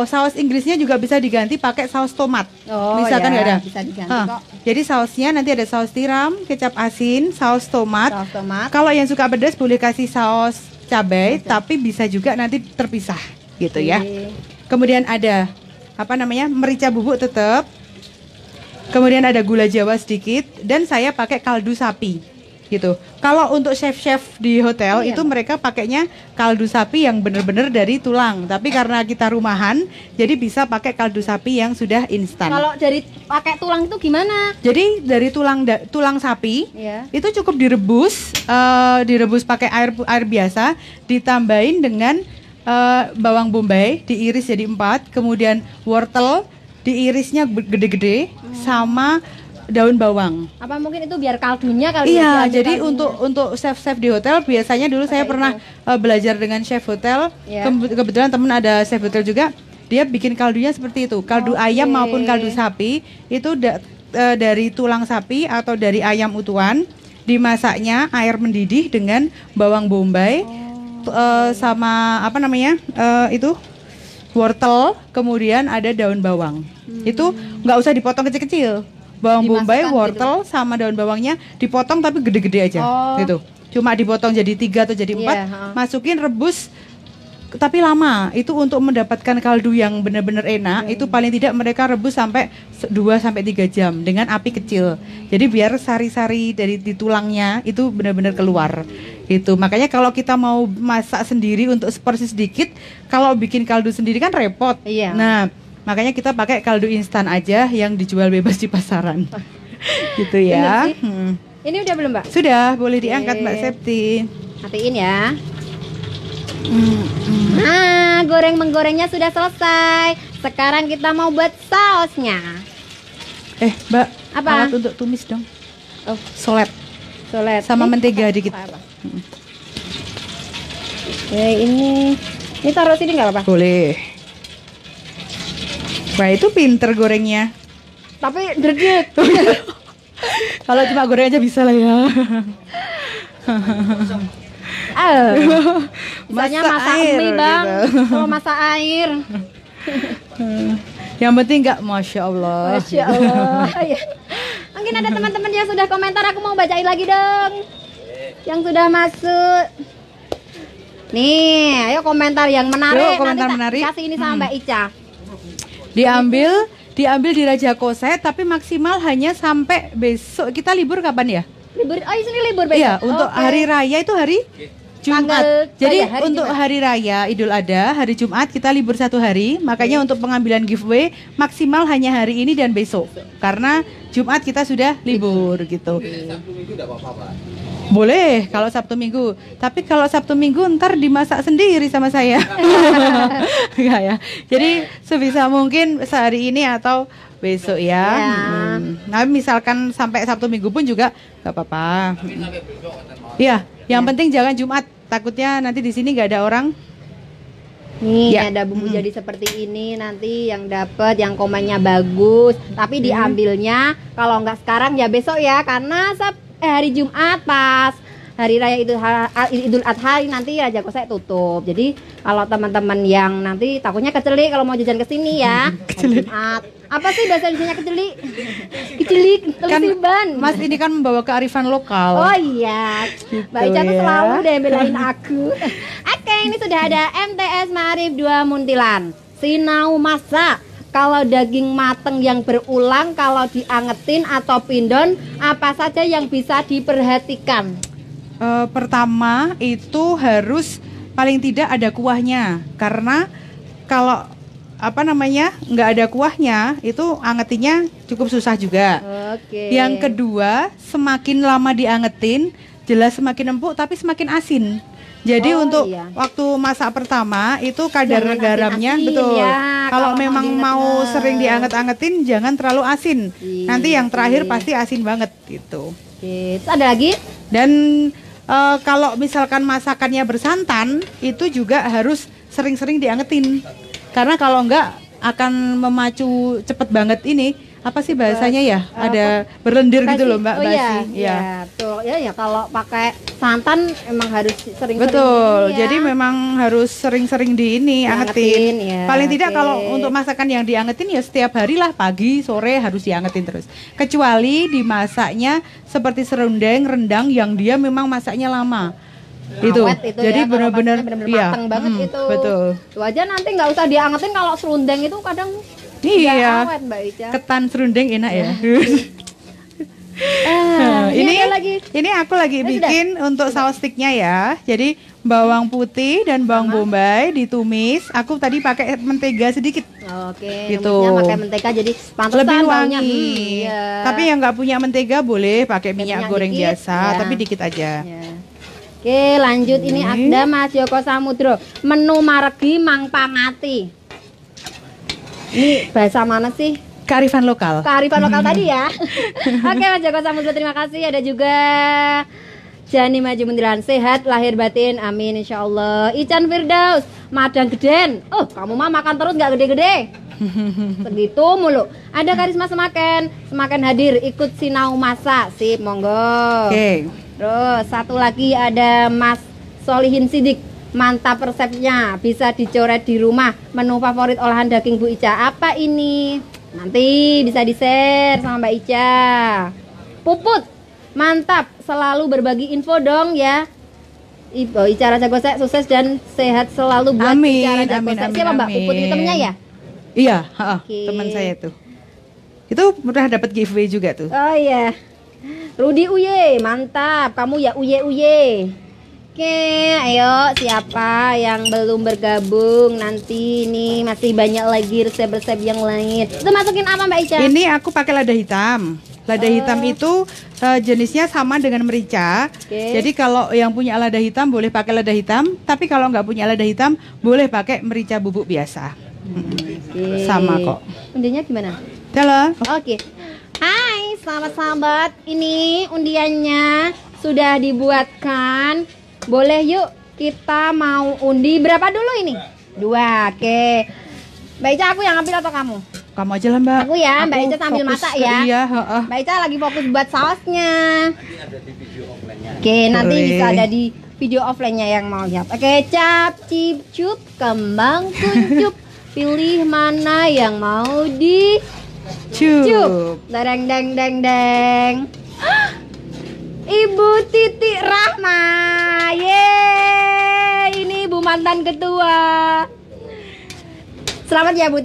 saus Inggrisnya juga bisa diganti pakai saus tomat. Oh, Misalkan ya, nggak ada. bisa diganti Ah, kok. Jadi sausnya nanti ada saus tiram, kecap asin, saus tomat. Saus tomat. Kalau yang suka pedas boleh kasih saus cabai, tapi bisa juga nanti terpisah gitu ya. Oke. Kemudian ada merica bubuk tetap. Kemudian ada gula Jawa sedikit dan saya pakai kaldu sapi. gitu. Kalau untuk chef-chef di hotel Iya, itu Mbak. mereka pakainya kaldu sapi yang benar-benar dari tulang. Tapi karena kita rumahan, jadi bisa pakai kaldu sapi yang sudah instan. Kalau dari pakai tulang itu gimana? Jadi dari tulang sapi Iya. itu cukup direbus pakai air biasa, ditambahin dengan bawang bombay diiris jadi 4, kemudian wortel diirisnya gede-gede sama daun bawang. Apa mungkin itu biar kaldunya kali Iya, ya, diambil jadi kaldunya. untuk chef-chef di hotel biasanya dulu saya Pakai pernah belajar dengan chef hotel. Iya. Kebetulan temen ada chef hotel juga. Dia bikin kaldunya seperti itu. Kaldu Oke. ayam maupun kaldu sapi itu dari tulang sapi atau dari ayam utuhan, dimasaknya air mendidih dengan bawang bombay sama apa namanya? Itu wortel, kemudian ada daun bawang. Itu nggak usah dipotong kecil-kecil. Bawang bombay, Dimasukkan wortel sama daun bawangnya dipotong tapi gede-gede aja. Oh. Gitu. Cuma dipotong jadi 3 atau jadi 4, Iya, ha. masukin rebus tapi lama. Itu untuk mendapatkan kaldu yang benar-benar enak, itu paling tidak mereka rebus sampai 2 sampai 3 jam dengan api kecil. Jadi biar sari-sari dari di tulangnya itu benar-benar keluar. Itu. Makanya kalau kita mau masak sendiri untuk seporsi sedikit, kalau bikin kaldu sendiri kan repot. Iya. Nah, makanya kita pakai kaldu instan aja yang dijual bebas di pasaran. Gitu ya. Bener sih. Ini udah belum, Mbak? Sudah, boleh diangkat Oke. Mbak Septi. Matiin ya. Nah, menggorengnya sudah selesai. Sekarang kita mau buat sausnya. Mbak, Apa? alat untuk tumis dong. Oh, Solet solet. sama mentega dikit. Apa? Ya, ini taruh sini nggak apa-apa. Boleh. Wah, itu pinter gorengnya. Tapi dredeg. Kalau cuma goreng aja bisa lah ya. Misalnya Masak masak air, mie, Bang. gitu. Kalau masak air. Yang penting nggak, Masya Allah. Masya Allah. Ya. Mungkin ada teman-teman yang sudah komentar, aku mau bacain lagi dong. Yang sudah masuk. Nih, ayo komentar yang menarik. Yuk, komentar Nanti tak menarik. kasih ini sama Mbak Ica. Diambil di Raja Koset, tapi maksimal hanya sampai besok. Kita libur kapan ya? Libur. Oh, ini libur besok. Iya, untuk Oke. hari raya itu hari Jumat. Tanggal- Jadi oh iya, hari untuk Jumat. hari raya Idul Adha, hari Jumat kita libur 1 hari. Makanya untuk pengambilan giveaway maksimal hanya hari ini dan besok. Karena Jumat kita sudah libur gitu. Boleh kalau Sabtu Minggu. Tapi kalau Sabtu Minggu ntar dimasak sendiri sama saya. Enggak ya. Jadi sebisa mungkin sehari ini atau besok ya. Ya. Nah, misalkan sampai Sabtu Minggu pun juga nggak apa-apa. Iya, yang penting jangan Jumat. Takutnya nanti di sini nggak ada orang. Nih Ya. ada bumbu jadi seperti ini, nanti yang dapat yang komennya bagus, tapi diambilnya kalau nggak sekarang ya besok ya, karena hari Jumat pas hari raya Idul Adha nanti Raja Koset tutup. Jadi kalau teman-teman yang nanti takutnya kecelik kalau mau jajan ke sini ya, hari Jumat. Apa sih bahasa Indonesianya kecelik? Kecelik, Kan telisiban. Mas ini kan membawa kearifan lokal. Oh iya, Mbak Ica tuh ya. selalu deh belain aku. Oke, ini sudah ada MTS Ma'arif 2 Muntilan. Sinau masak. Kalau daging mateng yang berulang, kalau diangetin atau pindon, apa saja yang bisa diperhatikan? Pertama itu harus paling tidak ada kuahnya, karena kalau nggak ada kuahnya itu angetinnya cukup susah juga. Oke. Yang kedua, semakin lama diangetin jelas semakin empuk tapi semakin asin. Jadi Oh, untuk iya. waktu masak pertama itu kadar Jangan garamnya asin-asin betul. ya, Kalau kalau memang mau mau diinget-inget. sering dianget-angetin jangan terlalu asin. Iya, Nanti yang terakhir sih. pasti asin banget gitu. Oke, terus ada lagi? Dan kalau misalkan masakannya bersantan itu juga harus sering-sering diangetin. Karena kalau enggak akan memacu cepet banget ini. Apa sih bahasanya ya? Ada berlendir gitu loh Mbak Oh Basi. iya, Iya. tuh ya kalau pakai santan emang harus sering-sering. Betul. ini ya. Jadi memang harus sering-sering Diangetin, angetin. ya. Paling tidak Oke. kalau untuk masakan yang diangetin ya setiap hari lah, pagi, sore harus diangetin terus. Kecuali dimasaknya seperti serundeng, rendang yang dia memang masaknya lama. Itu. Awet itu Jadi ya, kalau benar-benar masaknya benar-benar iya, mateng banget itu. Betul. Itu aja nanti nggak usah diangetin, kalau serundeng itu kadang Iya. nggak awet Mbak Ica. Ketan serundeng enak ya. Ini ada lagi. ini aku lagi Sudah? bikin untuk saus sticknya ya. Jadi bawang putih dan bawang bombay ditumis. Aku tadi pakai mentega sedikit. Oke, Gitu. numisnya pakai mentega jadi pantesan Lebih baunya. wangi. Iya. Tapi yang nggak punya mentega boleh pakai Pakai minyak minyak goreng dikit, biasa, ya. tapi dikit aja. Ya. Oke, lanjut ini Ini. ada Mas Joko Samudro. Menu margi Mang Pangati. Ini bahasa mana sih? Kearifan lokal. Kearifan lokal tadi ya. Oke Mas Joko Samudro, terima kasih. Ada juga Jani Maju Muntilan, sehat lahir batin, amin insyaallah. Ican Firdaus, Madang Geden. Oh, kamu mah makan terus nggak gede-gede. Segitu mulu. Ada Karisma Semaken hadir ikut sinau masak. Sip, monggo. Oke. Terus satu lagi ada Mas Solihin Sidik. Mantap resepnya, bisa dicoret di rumah. Menu favorit olahan daging Bu Ica. Apa ini? Nanti bisa di-share sama Mbak Ica. Puput, mantap, selalu berbagi info dong ya. Ibu Ica Raja Gosek sukses dan sehat selalu buat Amin, Ica Raja amin, Gosek. amin, Siapa Mbak? amin. Puput itu temennya ya? Iya, Oke. teman saya tuh. Itu udah dapat giveaway juga tuh. Oh iya. Rudi Uye, mantap. Kamu ya Uye. Oke, ayo siapa yang belum bergabung nanti ini masih banyak lagi resep-resep yang lain. Itu masukin apa Mbak Ica? Ini aku pakai lada hitam. Lada hitam itu jenisnya sama dengan merica. Oke. Jadi kalau yang punya lada hitam boleh pakai lada hitam, tapi kalau nggak punya lada hitam boleh pakai merica bubuk biasa. Oke. Sama kok. Undiannya gimana? Halo. Oke. Hai, selamat sahabat. Ini undiannya sudah dibuatkan. Boleh yuk kita mau undi berapa dulu ini? 2. Oke. Mbak Ica aku yang ambil atau kamu? Kamu aja lah Mbak. Aku ya, Mbak Aku Ica sambil fokus masak ke- ya. Iya, heeh. Mbak Ica lagi fokus buat sausnya. Oke, nanti Boleh. bisa ada di video offline-nya yang mau lihat. Oke, cap, cip, cup, kembang kuncup. Pilih mana yang mau di Cup. cup. Deng deng deng deng. Ibu Titi Rahma. Yeay, ini Ibu mantan ketua. Selamat ya Bu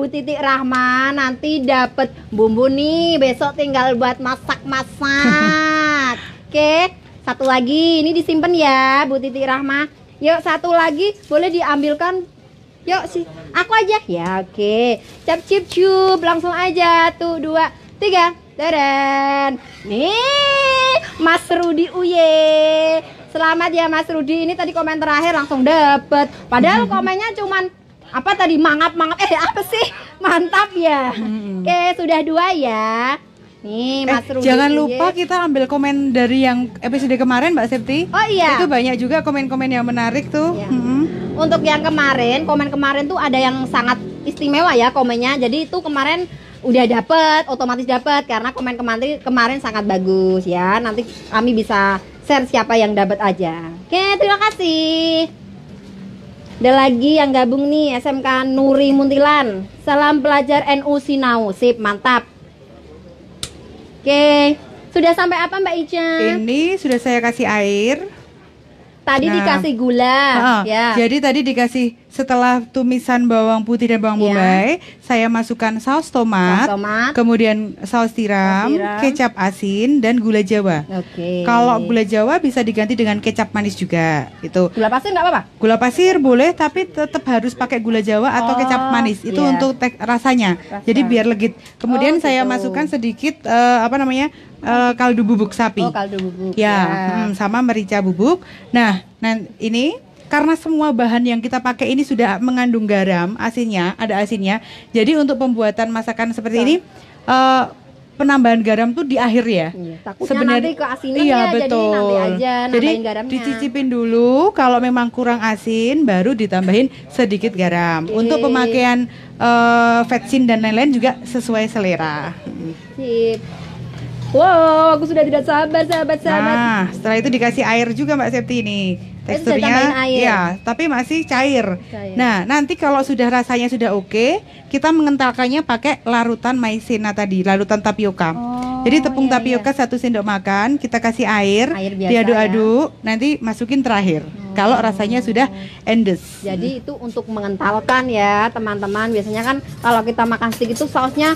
Titi Rahma. Nanti dapat bumbu nih. Besok tinggal buat masak-masak. Oke, satu lagi. Ini disimpan ya Bu Titi Rahma. Yuk satu lagi boleh diambilkan. Yuk sih, aku aja. Ya oke. Cap cip cup, langsung aja. Tuh 2, 3. Deren. Nih, Mas Rudi Uye. Selamat ya Mas Rudi. Ini tadi komen terakhir langsung dapet. Padahal komennya cuman apa tadi mangap apa sih? Mantap ya. Oke, sudah 2 ya. Nih Mas Rudi. Jangan Uye. lupa kita ambil komen dari yang episode kemarin Mbak Septi. Oh iya. Itu banyak juga komen-komen yang menarik tuh. Iya. Mm-mm. Untuk yang kemarin, komen kemarin tuh ada yang sangat istimewa ya komennya. Jadi itu kemarin udah dapet, otomatis dapet karena komen kemarin sangat bagus ya. Nanti kami bisa share siapa yang dapat aja. Oke, terima kasih. Ada lagi yang gabung nih, SMK Nuri Muntilan. Salam pelajar NU Sinau. Sip, mantap. Oke, sudah sampai apa Mbak Ica? Ini sudah saya kasih air. Tadi Nah. dikasih gula, Heeh. ya. Jadi tadi dikasih setelah tumisan bawang putih dan bawang Iya. bombay, saya masukkan saus tomat, Saus tomat. kemudian saus tiram, Saus tiram. kecap asin dan gula Jawa. Oke. Kalau gula Jawa bisa diganti dengan kecap manis juga, gitu. Gula pasir nggak apa-apa? Gula pasir boleh, tapi tetap harus pakai gula Jawa atau Oh, kecap manis. Itu iya. untuk rasanya. Rasa. Jadi biar legit. Kemudian Oh, saya gitu. masukkan sedikit kaldu bubuk sapi. Oh, kaldu bubuk. Ya, sama merica bubuk. Nah, ini karena semua bahan yang kita pakai ini sudah mengandung garam, asinnya, ada asinnya. Jadi untuk pembuatan masakan seperti ini penambahan garam tuh di akhir ya. Iya, takutnya nanti keasinan iya, ya, jadi betul. nanti aja Jadi nambahin garamnya. dicicipin dulu, kalau memang kurang asin baru ditambahin sedikit garam. Oke. Untuk pemakaian vetsin dan lain-lain juga sesuai selera. Sip. Wow, aku sudah tidak sabar sahabat-sahabat. Nah, setelah itu dikasih air juga Mbak Septi ini. Oh, sudah tambahin Teksturnya air. ya, tapi masih cair. Cair. Nah, nanti kalau sudah rasanya sudah oke, kita mengentalkannya pakai larutan maizena tadi, larutan tapioka. Oh, Jadi tepung iya, tapioka 1 sendok makan, kita kasih air, Air biasa, diaduk-aduk, nanti masukin terakhir. Kalau rasanya sudah endes. Jadi itu untuk mengentalkan ya teman-teman. Biasanya kan kalau kita makan stick itu sausnya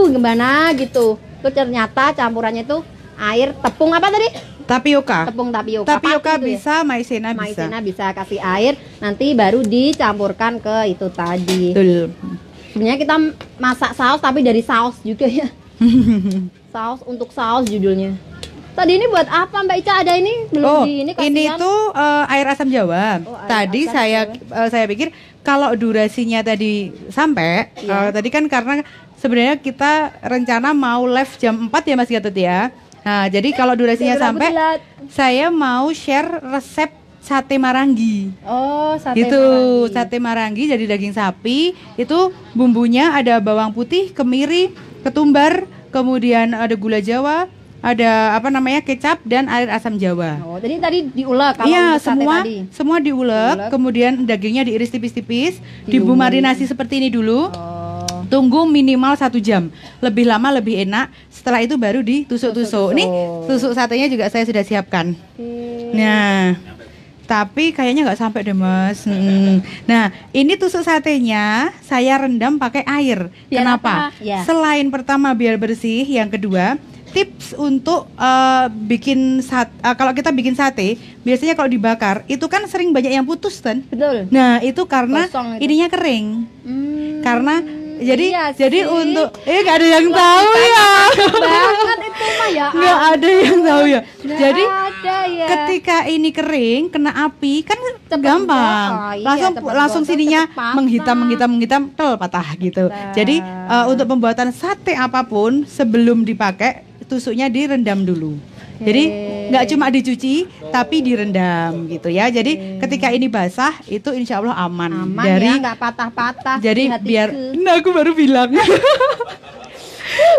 gimana gitu. Itu ternyata campurannya itu air tepung apa tadi? Tapioka. Tepung tapioka. Tapioka Pasti itu ya? bisa, maizena bisa. Maizena bisa kasih air, nanti baru dicampurkan ke itu tadi. Betul. Sebenarnya kita masak saus tapi dari saus juga ya. Saus untuk saus judulnya. Tadi ini buat apa Mbak Ica? Ada ini belum di ini ini kasihan. tuh air asam jawa. Oh, air Tadi asam saya pikir kalau durasinya tadi sampai Iya. tadi kan karena sebenarnya kita rencana mau live jam 4 ya Mas Gatot ya. Nah, jadi kalau durasinya Jam berapa, sampai Dilat? saya mau share resep sate marangi. Oh, sate Gitu, marangi. sate marangi jadi daging sapi, itu bumbunya ada bawang putih, kemiri, ketumbar, kemudian ada gula Jawa, ada apa namanya kecap dan air asam Jawa. Oh, jadi tadi diulek kalau Iya, untuk sate tadi. semua diulek, Diulek. kemudian dagingnya diiris tipis-tipis, Dibumbui. dibumbu marinasi seperti ini dulu. Oh. Tunggu minimal 1 jam. Lebih lama lebih enak. Setelah itu baru ditusuk-tusuk. Nih, tusuk satenya juga saya sudah siapkan. Oke. Nah, tapi kayaknya nggak sampai deh Mas. Nah, ini tusuk satenya saya rendam pakai air. Biar Kenapa? apa? Ya. Selain pertama biar bersih, yang kedua tips untuk bikin kalau kita bikin sate, biasanya kalau dibakar itu kan sering banyak yang putus kan. Betul. Nah, itu karena Gosong itu. ininya kering. Karena jadi iya jadi sih. untuk nggak ada yang tahu ya. banget itu mah ya. Nggak ada yang tahu ya. Nggak Jadi ada ya. ketika ini kering kena api kan Cepet gampang. gosong. Iya, langsung cepet langsung gosong, sininya cepet patah. menghitam tel patah gitu. Nah. Jadi untuk pembuatan sate apapun sebelum dipakai tusuknya direndam dulu. Jadi nggak cuma dicuci tapi direndam gitu ya. Jadi ketika ini basah itu insya Allah aman. Aman dari ya, nggak patah-patah. jadi di hatiku. biar nah aku baru bilang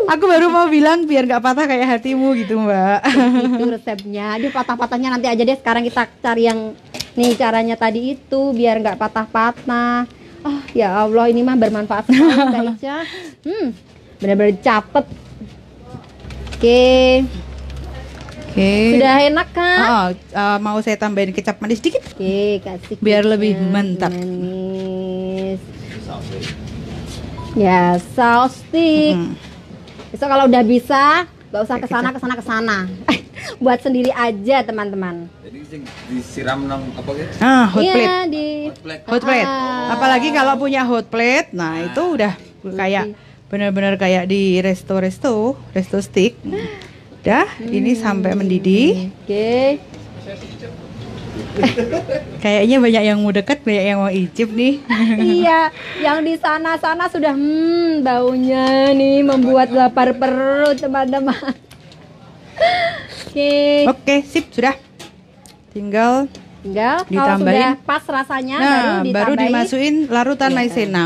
aku baru mau bilang biar nggak patah kayak hatimu gitu Mbak. itu resepnya. Aduh, patah-patahnya nanti aja deh. Sekarang kita cari yang nih caranya tadi itu biar nggak patah-patah. Oh ya Allah, ini mah bermanfaat sekali Mbak Ica. Benar-benar catet. Oke, Oke. sudah enak kan? Mau saya tambahin kecap manis dikit Oke, kasih biar kecap lebih mantap. manis. Ya, saus stick. Besok kalau udah bisa, nggak usah kesana. Buat sendiri aja teman-teman. Jadi disiram nang apa gitu? Hot Iya, plate. di Hot plate. Ah. Apalagi kalau punya hot plate, nah itu udah kayak benar-benar kayak di resto stick. Dah, ini sampai mendidih. Oke. Kayaknya banyak yang mau deket, banyak yang mau icip nih. Iya, yang di sana-sana sudah baunya nih membuat lapar perut teman-teman. Oke, Oke, sip sudah. Tinggal tinggal kalau ditambahin. sudah pas rasanya Nah, baru ditambahin dimasukin larutan Iya. maizena.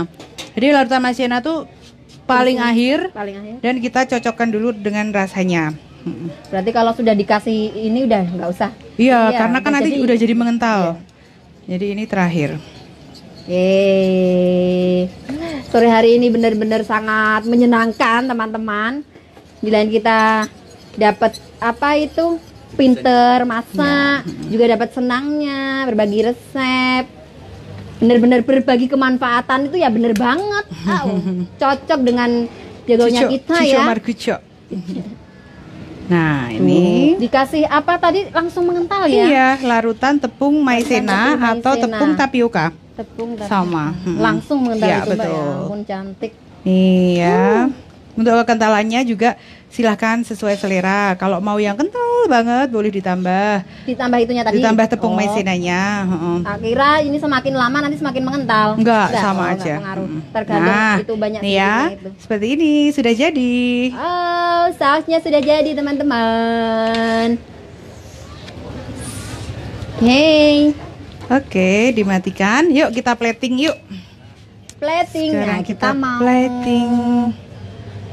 Jadi larutan maizena tuh paling akhir paling akhir. dan kita cocokkan dulu dengan rasanya. Berarti kalau sudah dikasih ini udah nggak usah. Iya, Iya, karena kan udah nanti jadi- udah jadi mengental. Jadi ini terakhir. Sore hari ini benar-benar sangat menyenangkan teman-teman. Selain kita dapat apa itu pinter masak, juga dapat senangnya berbagi resep. Benar-benar berbagi kemanfaatan itu ya bener banget. Cocok dengan jagonya kita Cucuk ya. margucuk. Nah, ini Dikasih apa tadi langsung mengental ya? iya larutan tepung maizena tepung atau maizena. tepung tapioka. Tepung dan Sama. langsung mengental Iya, itu Mbak ya. betul. Ampun cantik. Iya. Untuk kekentalannya juga silahkan sesuai selera. Kalau mau yang kental banget boleh ditambah. Ditambah itunya tadi. Ditambah tepung Oh. maizenanya. Tak kira ini semakin lama nanti semakin mengental. Enggak, Enggak, sama enggak aja. pengaruh. Mm. Tergantung Nah, itu banyak nih ya, sedikitnya itu. seperti ini sudah jadi. Oh, sausnya sudah jadi teman-teman. Oke, Oke, dimatikan. Yuk kita plating yuk. plating. Sekarang Nah, kita mau plating.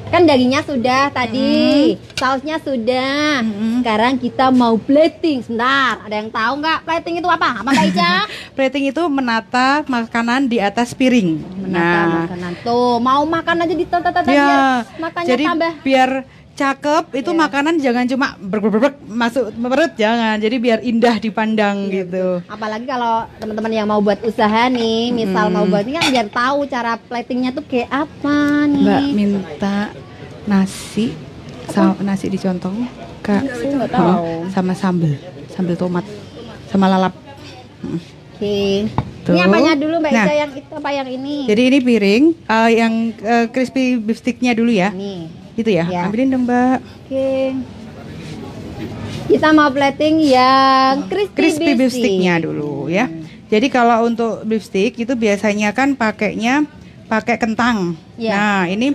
Kan dagingnya sudah tadi, sausnya sudah. Sekarang kita mau plating. Sebentar, ada yang tahu nggak plating itu apa? Apa Mbak Ica? Plating itu menata makanan di atas piring. Menata makanan. Tuh, mau makan aja di biar ya, makannya jadi tambah. biar cakep itu Iya. makanan jangan cuma brek masuk perut, jangan. Jadi biar indah dipandang gitu. Apalagi kalau teman-teman yang mau buat usaha nih, misal mau buat ini kan biar tahu cara platingnya tuh kayak apa nih. Mbak minta nasi nasi dicontong, Kak. Aku nggak tahu. Sama sambal tomat, sama lalap. Oke. Tuh. Ini apanya dulu Mbak Nah. Ica, yang itu apa yang ini? Jadi ini piring, yang crispy beef sticknya dulu ya. Nih. Itu ya. Ya. Ambilin dong, Mbak. Oke. Kita mau plating yang Crispy beef sticknya dulu ya. Jadi kalau untuk beef stick itu biasanya kan pakainya pakai kentang. Ya. Nah ini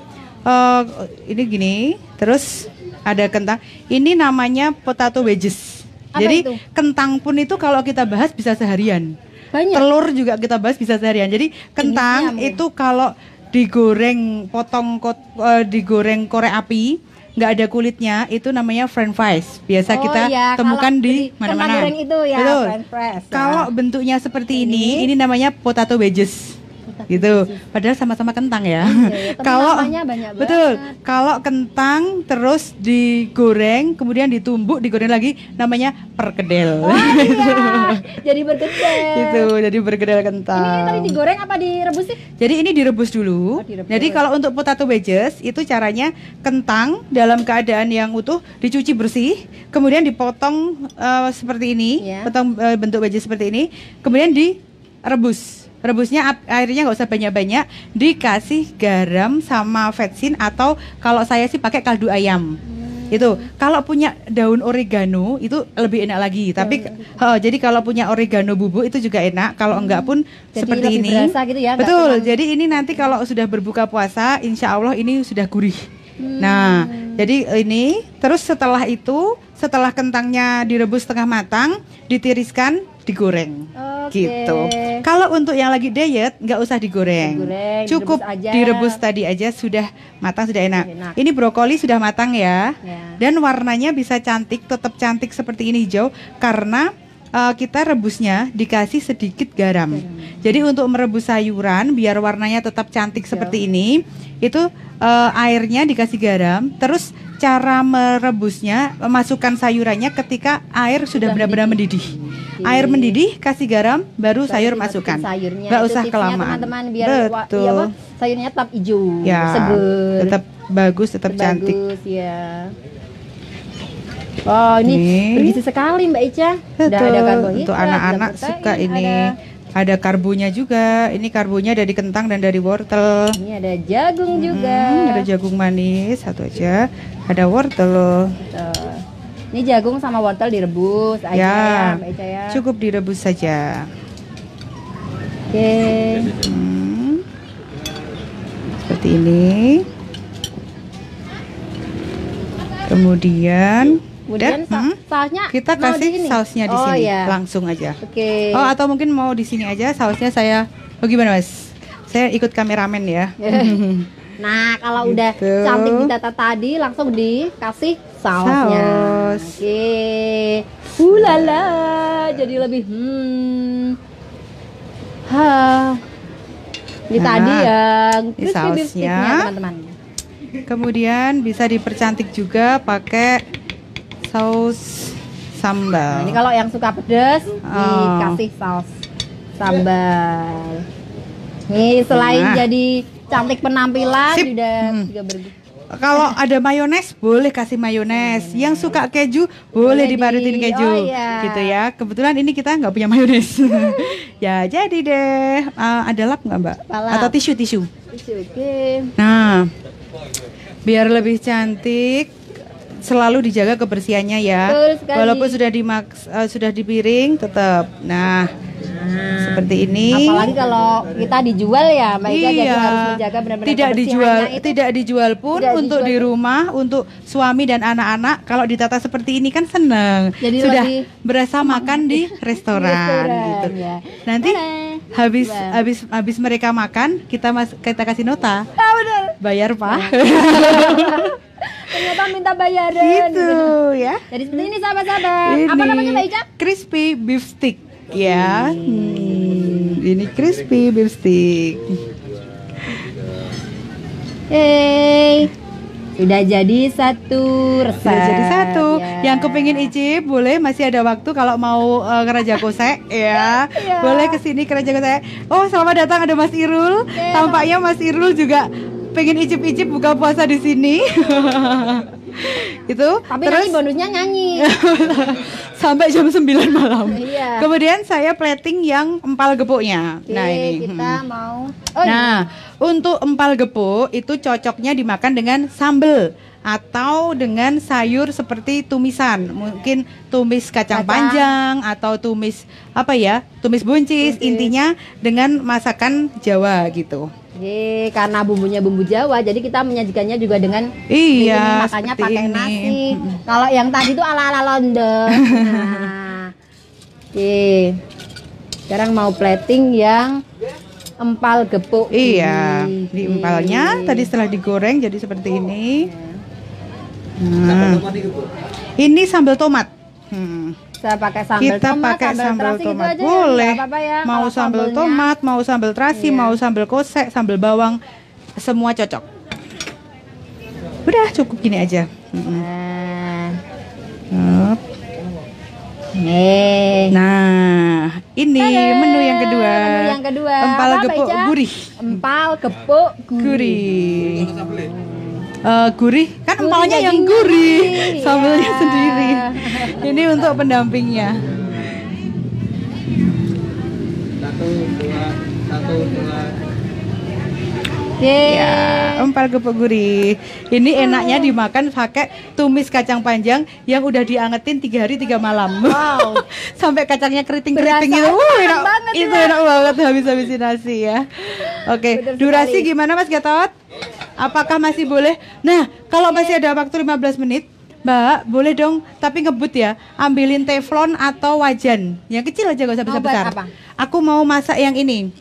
gini, terus ada kentang. Ini namanya potato wedges. Apa Jadi itu? kentang pun itu kalau kita bahas bisa seharian. Banyak. Telur juga kita bahas bisa seharian. Jadi kentang mungkin. itu kalau digoreng digoreng korek api, nggak ada kulitnya, itu namanya french fries. Biasa Oh kita iya, temukan kalau di kentang mana-mana. goreng itu ya, Betul. french fries, ya. Kalau bentuknya seperti ini namanya potato wedges. Gitu. Padahal sama-sama kentang ya. Iya, tapi Kalau namanya banyak betul, banget. kalau kentang terus digoreng, kemudian ditumbuk, digoreng lagi, namanya perkedel. Oh iya, jadi bergedel. Gitu, jadi berkedel kentang. Ini tadi digoreng apa direbus sih? Jadi ini direbus dulu. Oh, direbus. Jadi kalau untuk potato wedges itu caranya kentang dalam keadaan yang utuh dicuci bersih, kemudian dipotong seperti ini, Ya. potong bentuk wedges seperti ini, kemudian direbus. Rebusnya airnya nggak usah banyak-banyak, dikasih garam sama vetsin atau kalau saya sih pakai kaldu ayam. Itu kalau punya daun oregano itu lebih enak lagi. Tapi jadi kalau punya oregano bubuk itu juga enak. Kalau enggak pun Jadi seperti lebih ini. berasa gitu ya, nggak Betul. cuman- Jadi ini nanti kalau sudah berbuka puasa, insya Allah ini sudah gurih. Nah, jadi ini terus setelah itu, setelah kentangnya direbus setengah matang, ditiriskan, digoreng. Oke. Gitu. Kalau untuk yang lagi diet nggak usah digoreng. Digoreng, Cukup direbus aja. direbus tadi aja sudah matang, sudah enak. Enak. Ini brokoli sudah matang ya. Ya. Dan warnanya bisa cantik, tetap cantik seperti ini hijau karena kita rebusnya dikasih sedikit garam. Jadi untuk merebus sayuran biar warnanya tetap cantik seperti ini, itu airnya dikasih garam. Terus cara merebusnya, masukkan sayurannya ketika air sudah benar-benar mendidih. Air mendidih, kasih garam, baru Baru sayur dimasukin masukkan. sayurnya. Nggak Itu usah tipsnya, kelamaan. teman-teman, biar Betul. sayurnya tetap hijau, Ya, seger, tetap bagus, tetap cantik. bagus ya. Oh, ini Nih. bergizi sekali Mbak Ica. Udah Betul. ada karbohidrat, Untuk ada anak-anak protein, suka ini. ada Ada karbonya juga. Ini karbonya dari kentang dan dari wortel. Ini ada jagung juga. Ada jagung manis satu aja. Ada wortel loh. Tuh. Ini jagung sama wortel direbus aja ya, Mbak Ica ya. cukup direbus saja. Oke. Seperti ini. Kemudian Kemudian udah, sausnya kita mau kasih di sini? sausnya di Oh, sini, iya. langsung aja. Oke. Oh, atau mungkin mau di sini aja sausnya saya. Oh gimana Mas? Saya ikut kameramen ya. Nah, kalau udah Gitu. cantik ditata tadi, langsung dikasih sausnya. Saus. Oke. Ulala, jadi lebih Ini Nah, tadi yang ini crispy beef sausnya. sticknya, teman-teman. Kemudian bisa dipercantik juga pakai saus sambal. Nah, ini kalau yang suka pedas Oh. dikasih saus sambal. Nih, selain Nah. jadi cantik penampilan Sip. juga bergizi. Kalau ada mayones boleh kasih mayones. Yang suka keju boleh Boleh dibarutin keju, oh iya. gitu ya. Kebetulan ini kita nggak punya mayones. Ya jadi deh. Ada lap nggak Mbak? Lap. Atau tisu? Oke. Nah, biar lebih cantik, selalu dijaga kebersihannya ya. Betul sekali. Walaupun sudah di piring, tetap. Nah, seperti ini. Apalagi kalau kita dijual ya, Mbak Ika, jadi harus menjaga benar-benar tidak dijual, kebersihannya itu. tidak dijual pun Tidak untuk dijual. di rumah, untuk suami dan anak-anak. Kalau ditata seperti ini kan seneng. Jadi Sudah lebih berasa makan di restoran, Restoran, gitu. ya. Nanti Mana? habis mereka makan, kita kasih nota. Ah, benar. Bayar Pak. Ternyata minta bayaran Gitu ya. Jadi seperti ini sahabat-sahabat. Apa namanya Mbak Ica? Crispy beef stick ya. Ini crispy beef stick. Hey, sudah jadi satu resep. Sudah jadi satu. Ya. Yang kepingin icip boleh, masih ada waktu kalau mau ke Raja Kose ya. Iya. Boleh kesini ke Raja Kose. Oh, selamat datang, ada Mas Irul. Oke, Tampaknya Mas Irul juga pengen icip-icip buka puasa di sini. Itu Tapi terus nanti bonusnya nyanyi. sampai jam 9 malam. Iya. Kemudian saya plating yang empal gepuknya. Oke, Nah, ini. kita mau. Nah, untuk empal gepuk itu cocoknya dimakan dengan sambal atau dengan sayur seperti tumisan. Mungkin tumis kacang panjang atau tumis apa ya? Tumis buncis. Intinya dengan masakan Jawa gitu. Ye, karena bumbunya bumbu Jawa, jadi kita menyajikannya juga dengan Iya, ini, makanya seperti pakai ini. nasi. Kalau yang tadi itu ala-ala London. Nah, oke. Sekarang mau plating yang empal gepuk. Iya, ini. di empalnya tadi setelah digoreng jadi seperti ini. Nah, ini sambal tomat. Saya pakai sambal Kita tomat, pakai sambal terasi gitu tomat aja ya, boleh. nggak apa-apa ya. Mau Kalau sambal sambelnya- tomat, mau sambal terasi, Iya. mau sambal kosek, sambal bawang, semua cocok. Udah cukup gini aja. Nah, Hup. nih. Nah, ini Tada, menu yang kedua. menu yang kedua. Empal Apa, gepuk Mbak Ica? gurih. Empal gepuk Gurih. Gurih kan Gurih empalnya yang dagingnya gurih, gurih, sambelnya ya. sendiri. Ini untuk pendampingnya. Satu, dua. Yeay. Ya, empal gepuk gurih. Ini enaknya dimakan pakai tumis kacang panjang yang udah diangetin 3 hari 3 malam. Wow. Sampai kacangnya keriting-keriting Berasa itu. enak banget itu ya. enak banget habis-habisin nasi ya. Oke, Betul durasi sekali. gimana Mas Gatot? Apakah masih boleh? Nah, kalau masih ada waktu 15 menit, Mbak, boleh dong, tapi ngebut ya. Ambilin teflon atau wajan. Yang kecil aja gak usah Mau buat besar-besar. apa? Aku mau masak yang ini.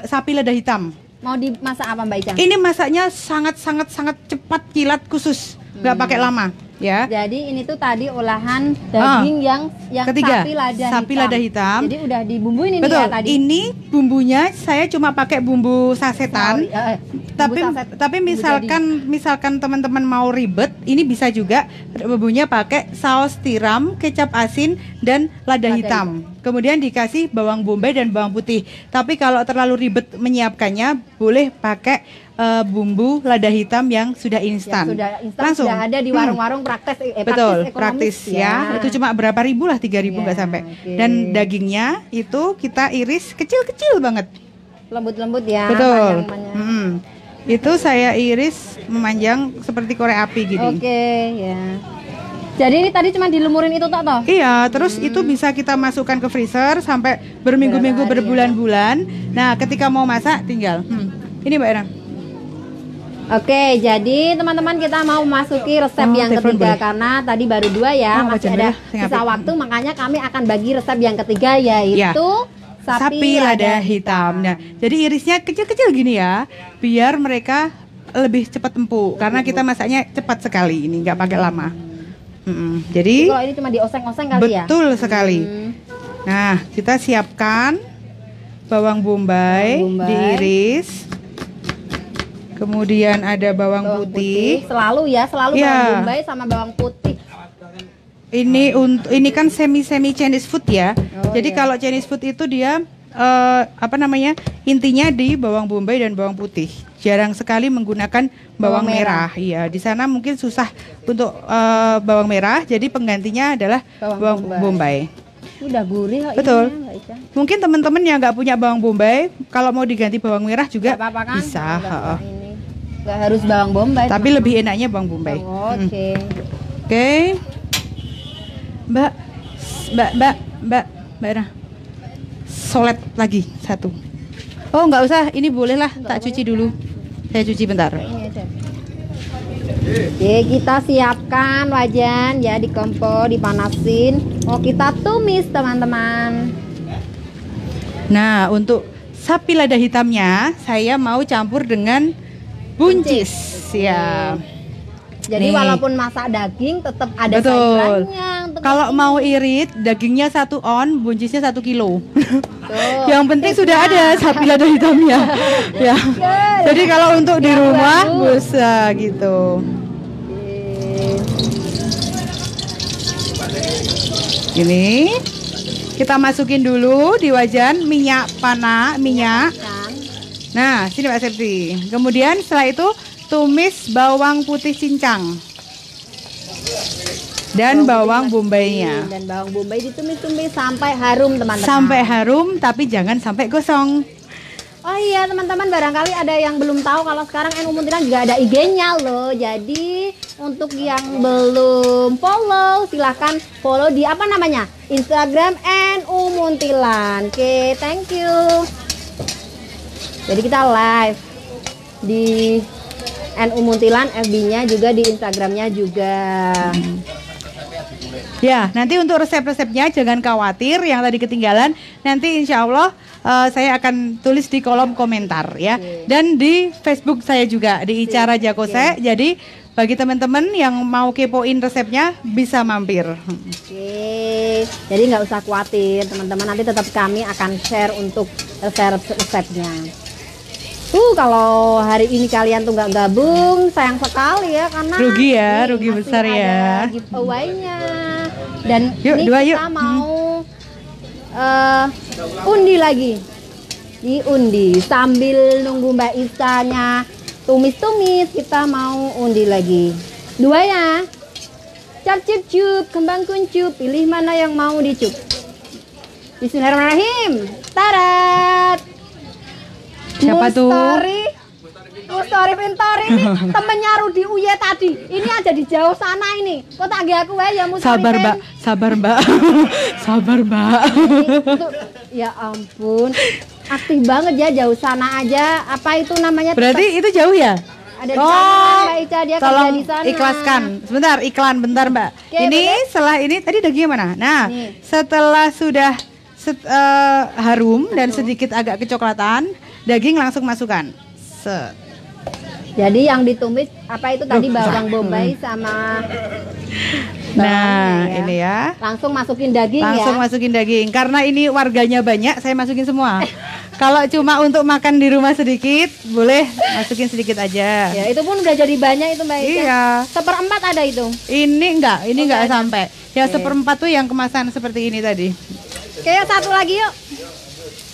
Sapi lada hitam. Mau dimasak apa Mbak Ica? Ini masaknya sangat cepat, kilat khusus, nggak pakai lama, ya. Jadi ini tuh tadi olahan daging yang Ketiga, sapi lada hitam. Jadi udah dibumbuin ini Betul. ya tadi. Ini bumbunya saya cuma pakai bumbu sasetan. Bumbu Tapi bumbu misalkan teman-teman mau ribet, ini bisa juga bumbunya pakai saus tiram, kecap asin dan lada hitam. Kemudian dikasih bawang bombay dan bawang putih. Tapi kalau terlalu ribet menyiapkannya, boleh pakai bumbu lada hitam yang sudah instan. Sudah instan, Langsung. sudah ada di warung-warung praktis, Betul, ekonomis, praktis ya. Itu cuma berapa ribu lah, 3.000 nggak Ya, sampai. oke. Dan dagingnya itu kita iris kecil-kecil banget. lembut-lembut ya. Betul. panjang-panjang. Itu saya iris memanjang seperti korek api gini. Oke, ya. Jadi ini tadi cuma dilumurin itu toh? Iya, terus itu bisa kita masukkan ke freezer sampai berminggu-minggu, Berapa hari, berbulan-bulan. Nah, ketika mau masak tinggal. Ini Mbak Era. Oke, jadi teman-teman kita mau masuki resep yang telepon ketiga boleh. karena tadi baru 2 ya, Oh, masih wajan ada boleh, saya sisa ngapik. waktu, makanya kami akan bagi resep yang ketiga yaitu Sapi lada hitam. Nah, jadi irisnya kecil-kecil gini ya, biar mereka lebih cepat empuk. Karena kita masaknya cepat sekali ini, nggak pakai lama. Jadi Kok ini cuma dioseng-oseng kali ya? betul sekali. Nah, kita siapkan bawang bombay, Bawang bombay. diiris. Kemudian ada bawang putih. Selalu ya, selalu Iya. bawang bombay sama bawang putih. Ini kan semi Chinese food ya. Oh, Jadi iya. kalau Chinese food itu dia intinya di bawang bombay dan bawang putih. Jarang sekali menggunakan bawang Bawang merah. merah. Iya, di sana mungkin susah untuk bawang merah. Jadi penggantinya adalah Bawang bawang bombay. Udah gurih kok Betul. ininya, Mbak Ica. Mungkin teman-teman yang nggak punya bawang bombay, kalau mau diganti bawang merah juga Nggak apa-apa kan? bisa. Udah heeh. ini. Nggak harus bawang bombay. Tapi lebih enaknya bawang bombay. Oh, Oke. Oke. Mbak Era. Solet lagi satu. Oh, nggak usah, ini boleh lah, tak cuci dulu. Saya cuci bentar. Ini aja. Oke, kita siapkan wajan ya, di kompor, dipanasin. Oh, kita tumis teman-teman. Nah, untuk sapi lada hitamnya saya mau campur dengan buncis ya. Jadi Nih. walaupun masak daging tetap ada Betul. sayurannya untuk Kalau mau irit dagingnya 1 on, buncisnya 1 kilo. Tuh. Yang penting sudah ada sapi lada hitamnya. Ya. Jadi kalau untuk di Yang rumah baru. bisa gitu. Ini kita masukin dulu di wajan minyak. Kan? Nah, sini Mbak Septi. Kemudian setelah itu tumis bawang putih cincang dan bawang bombaynya. Dan bawang bombay ditumis-tumis sampai harum teman-teman. Sampai harum tapi jangan sampai gosong. Oh iya teman-teman, barangkali ada yang belum tahu kalau sekarang NU Muntilan juga ada IG-nya loh. Jadi untuk yang belum follow silahkan follow di apa namanya, Instagram NU Muntilan. Oke, thank you. Jadi kita live di NU Muntilan, FB-nya juga, di Instagramnya juga. Ya, nanti untuk resep-resepnya jangan khawatir yang tadi ketinggalan. Nanti insya Allah saya akan tulis di kolom komentar ya. Dan di Facebook saya juga di Ica Raja Kose. Jadi bagi teman-teman yang mau kepoin resepnya bisa mampir. Oke, jadi nggak usah khawatir teman-teman. Nanti tetap kami akan share untuk resep-resepnya. Kalau hari ini kalian tuh nggak gabung, sayang sekali ya, karena rugi ya, ini rugi masih besar ya. Ada giveaway-nya. Dan Yuk, ini dua, kita yuk. mau undi lagi. Diundi sambil nunggu Mbak Isanya tumis-tumis, kita mau undi lagi. 2 ya. Cap cip cup, kembang kuncup, pilih mana yang mau dicup. Bismillahirrahmanirrahim. Tarat. Siapa tuh? Mustari Pintori ini temennya Rudi Uye tadi. Ini aja di jauh sana ini. Kok tak aku ya Mustari. Sabar Mbak, sabar Mbak. Sabar Mbak. Ya ampun. Aktif banget ya, jauh sana aja. Apa itu namanya? Berarti itu jauh ya? Ada di sana Mbak Ica, dia kerja tolong di sana. ikhlaskan. Sebentar, iklan bentar Mbak. Oke, ini boleh? setelah ini tadi dagingnya mana? Nah, Nih. setelah sudah harum dan sedikit agak kecoklatan, daging langsung masukkan. Set. Jadi yang ditumis apa itu tadi, bawang bombay sama Nah, bawangnya ini ya. Langsung masukin daging Langsung ya. masukin daging. Karena ini warganya banyak, saya masukin semua. Kalau cuma untuk makan di rumah sedikit, boleh masukin sedikit aja. Ya, itu pun udah jadi banyak itu Mbak Ica. Iya. 1/4 ada itu. Ini enggak Enggak ada. sampai. Ya 1/4 tuh yang kemasan seperti ini tadi. Kayak satu lagi yuk.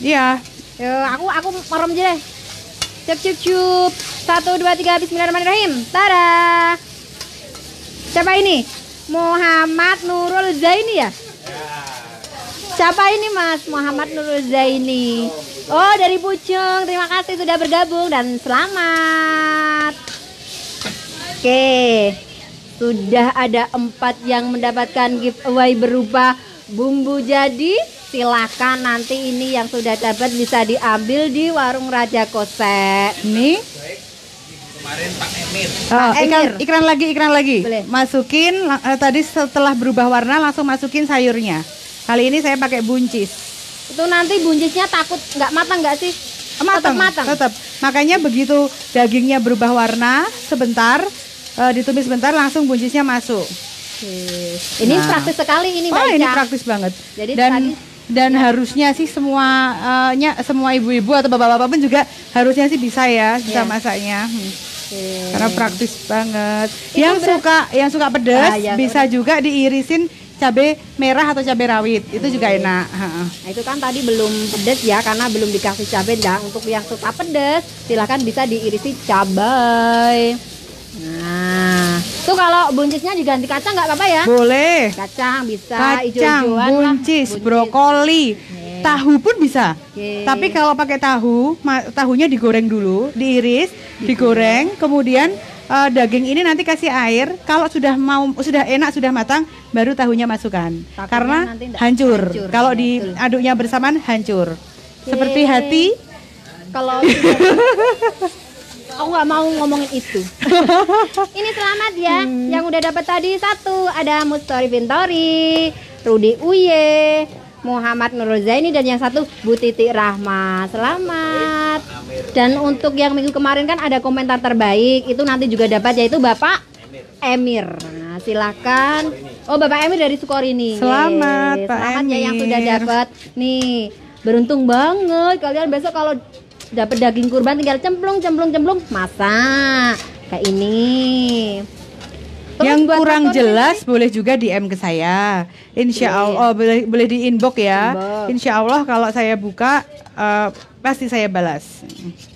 Iya. Yuk, aku merem aja deh. Cup cup cup. 1 2 3 bismillahirrahmanirrahim. Tada. Siapa ini? Muhammad Nurul Zaini ya? Siapa ini Mas Muhammad Nurul Zaini? Oh, dari Pucung. Terima kasih sudah bergabung dan selamat. Oke. Sudah ada 4 yang mendapatkan giveaway berupa bumbu jadi. Silakan nanti ini yang sudah dapat bisa diambil di warung Raja Kose. Ini Pak Emir. ikran lagi. Boleh. Masukin tadi setelah berubah warna langsung masukin sayurnya. Kali ini saya pakai buncis. Itu nanti buncisnya takut nggak matang nggak sih? Tetap matang. Tetap. Makanya begitu dagingnya berubah warna sebentar, ditumis sebentar langsung buncisnya masuk. Ini Nah. praktis sekali ini Mbak Oh, Ica. ini praktis banget. Jadi dan harusnya sih semua ibu-ibu atau bapak-bapak pun juga harusnya sih bisa ya, bisa Ya. masaknya. Oke. Karena praktis banget. Itu Yang suka pedas ya, bisa juga diirisin cabai merah atau cabai rawit. Itu juga enak. Ha-ha. Nah, itu kan tadi belum pedas ya, karena belum dikasih cabai. Nah, untuk yang suka pedas silahkan bisa diirisi cabai. Nah, tuh kalau buncisnya diganti kacang nggak apa-apa ya? Boleh. Kacang bisa, Kacang, ijo-ijoan lah. buncis, brokoli, tahu pun bisa. Oke. Tapi kalau pakai tahunya digoreng dulu, diiris, digoreng, kemudian daging ini nanti kasih air. Kalau sudah enak, sudah matang, baru tahunya masukkan. Takutnya Karena nanti nggak hancur. hancur. Kalau Ya, betul. diaduknya bersamaan hancur. Seperti hati. Kalau aku nggak mau ngomongin itu. Ini selamat ya, yang udah dapat tadi 1 ada Mustari Pintori, Rudi Uye, Muhammad Nurul Zaini, dan yang 1 Bu Titi Rahma. Selamat. Dan untuk yang minggu kemarin kan ada komentar terbaik, itu nanti juga dapat, yaitu Bapak Emir. Nah, silakan. Oh, Bapak Emir dari Sukorini. Selamat, Yeay. Pak Selamat ya yang Emir. sudah dapat. Nih, beruntung banget kalian besok kalau dapat daging kurban tinggal cemplung masak kayak ini. Terus Yang buat kurang faktor jelas boleh juga DM ke saya. Insya Allah boleh di inbox ya. Inbox. Insya Allah kalau saya buka pasti saya balas.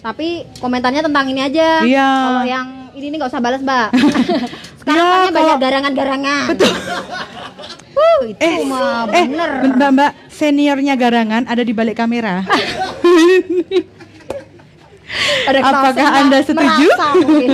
Tapi komentarnya tentang ini aja. Iya. Kalau yang ini nggak usah balas, Mbak. Sekarang Ya, soalnya banyak kalau- garangan-garangan. Betul. Itu mah bener. Mbak, seniornya garangan ada di balik kamera. Pada Apakah ketawa Anda setuju? merasa mungkin.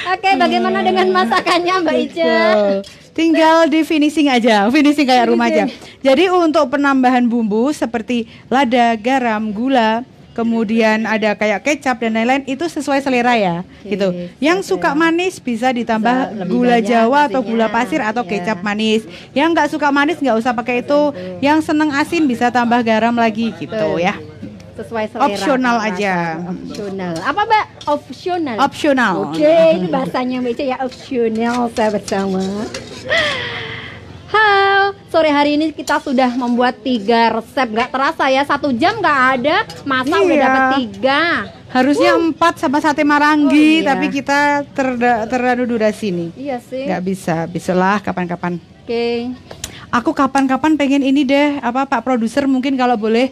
Oke, bagaimana dengan masakannya, Mbak Ica? Betul. Tinggal di finishing aja, finishing kayak rumah aja. Jadi untuk penambahan bumbu seperti lada, garam, gula, kemudian ada kayak kecap dan lain-lain itu sesuai selera ya, gitu. Yang suka manis bisa ditambah Bisa lebih gula banyak Jawa atau tentunya. gula pasir atau Ya. kecap manis. Yang nggak suka manis nggak usah pakai itu. Yang seneng asin bisa tambah garam lagi gitu Betul. ya. Sesuai selera. Opsional rasa. aja. Opsional. Apa, Mbak? Opsional. Opsional. Oke, ini bahasanya Mbak Ica ya, opsional sahabat sama. Halo, sore hari ini kita sudah membuat 3 resep. Gak terasa ya, 1 jam gak ada, masa udah Iya. dapat 3. Harusnya 4 sama sate marangi, Oh, iya. tapi kita terlalu durasi nih. Iya sih. Nggak bisa, bisalah kapan-kapan. Oke. Aku kapan-kapan pengen ini deh, apa Pak Produser mungkin kalau boleh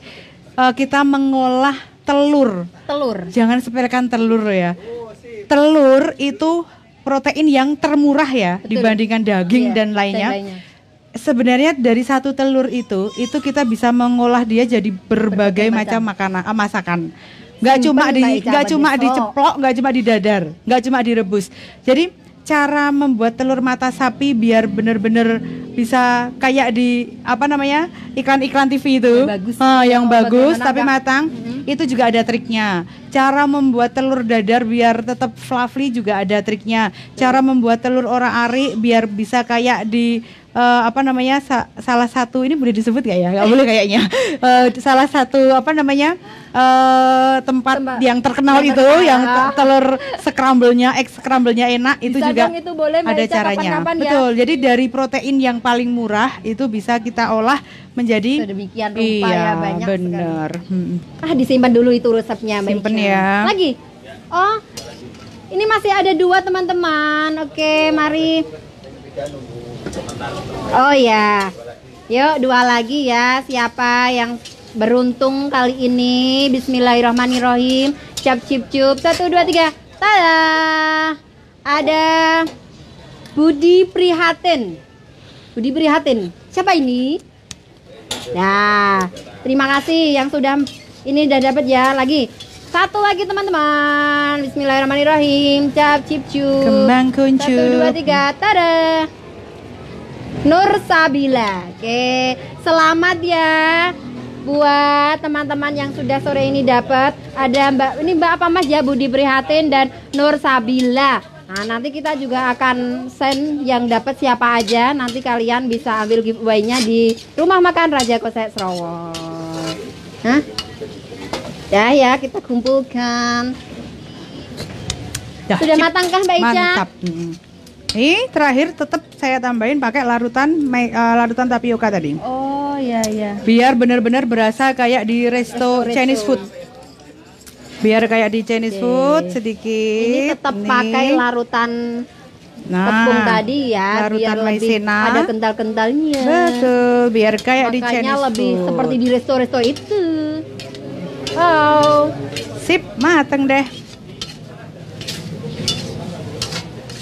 kita mengolah telur. Telur. Jangan sepelekan telur ya. Telur itu protein yang termurah ya Betul. dibandingkan daging Iya, dan lainnya. Sebenarnya dari satu telur itu kita bisa mengolah dia jadi berbagai macam makanan, masakan. Nggak Simpen, cuma Mbak Ica, nggak cuma besok. diceplok, nggak cuma didadar, nggak cuma direbus. Jadi cara membuat telur mata sapi biar bener-bener bisa kayak di apa namanya iklan-iklan TV itu, Yang bagus. yang Oh, bagus bagaimana tapi nggak? matang. Itu juga ada triknya. Cara membuat telur dadar biar tetap fluffy juga ada triknya. Cara membuat telur orang-ari biar bisa kayak di apa namanya salah satu ini boleh disebut gak ya? Gak boleh kayaknya. Salah satu apa namanya tempat yang terkenal yang itu, terkenal. yang telur scramble-nya, egg scramble-nya enak itu Bisa juga dong itu boleh, Mbak ada Ica, caranya. kapan-kapan ya. Betul. Jadi dari protein yang paling murah itu bisa kita olah menjadi Sedemikian rupa ya, banyak bener. Disimpan dulu itu resepnya, Mbak Simpen Ica. ya. Lagi. Oh. Ini masih ada 2 teman-teman. Oke, mari. Oh ya. Yuk 2 lagi ya. Siapa yang beruntung kali ini? Bismillahirrahmanirrahim. Cap cip cup. 1 2 3. Tada. Ada Budi Prihatin. Budi Prihatin. Siapa ini? Nah, terima kasih yang sudah ini udah dapat ya. Lagi 1 lagi teman-teman. Bismillahirrahmanirrahim. Cap cip cup. Kembang 1 kuncup. 2 3. Tada. Nur Sabila. Oke, selamat ya buat teman-teman yang sudah sore ini dapat. Ada Mbak apa Mas ya, Budi Prihatin dan Nur Sabila. Nah, nanti kita juga akan send yang dapat siapa aja. Nanti kalian bisa ambil giveaway-nya di Rumah Makan Raja Kosek Serowong. Hah? Ya, kita kumpulkan. Dah, Sudah cip. matangkah Mbak Ica? Mantap. Ini terakhir tetap saya tambahin pakai larutan tapioka tadi. Oh, iya. Biar benar-benar berasa kayak di resto Chinese food. Biar kayak di Chinese food sedikit. Ini tetap pakai larutan tepung tadi ya, larutan biar lebih maizena. ada kental-kentalnya. Betul, biar kayak di Makanya Chinese lebih food. seperti di resto-resto itu. Oh, Sip, mateng deh.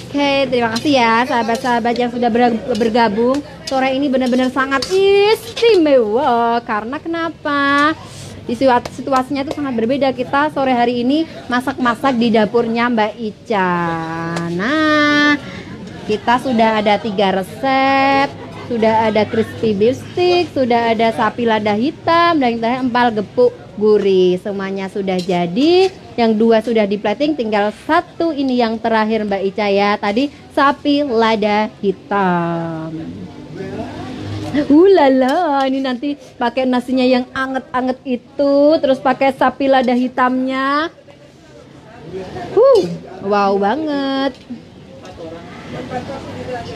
oke, terima kasih ya sahabat-sahabat yang sudah bergabung. Sore ini benar-benar sangat istimewa. Karena kenapa? Di situasinya itu sangat berbeda. Kita sore hari ini masak-masak di dapurnya Mbak Ica. Nah, kita sudah ada 3 resep. Sudah ada crispy beef stick, sudah ada sapi lada hitam, dan kita empal gepuk gurih. Semuanya sudah jadi. Yang 2 sudah di plating, tinggal 1 ini yang terakhir Mbak Ica ya. Tadi sapi lada hitam. Lala, ini nanti pakai nasinya yang anget-anget itu, terus pakai sapi lada hitamnya. Wow banget.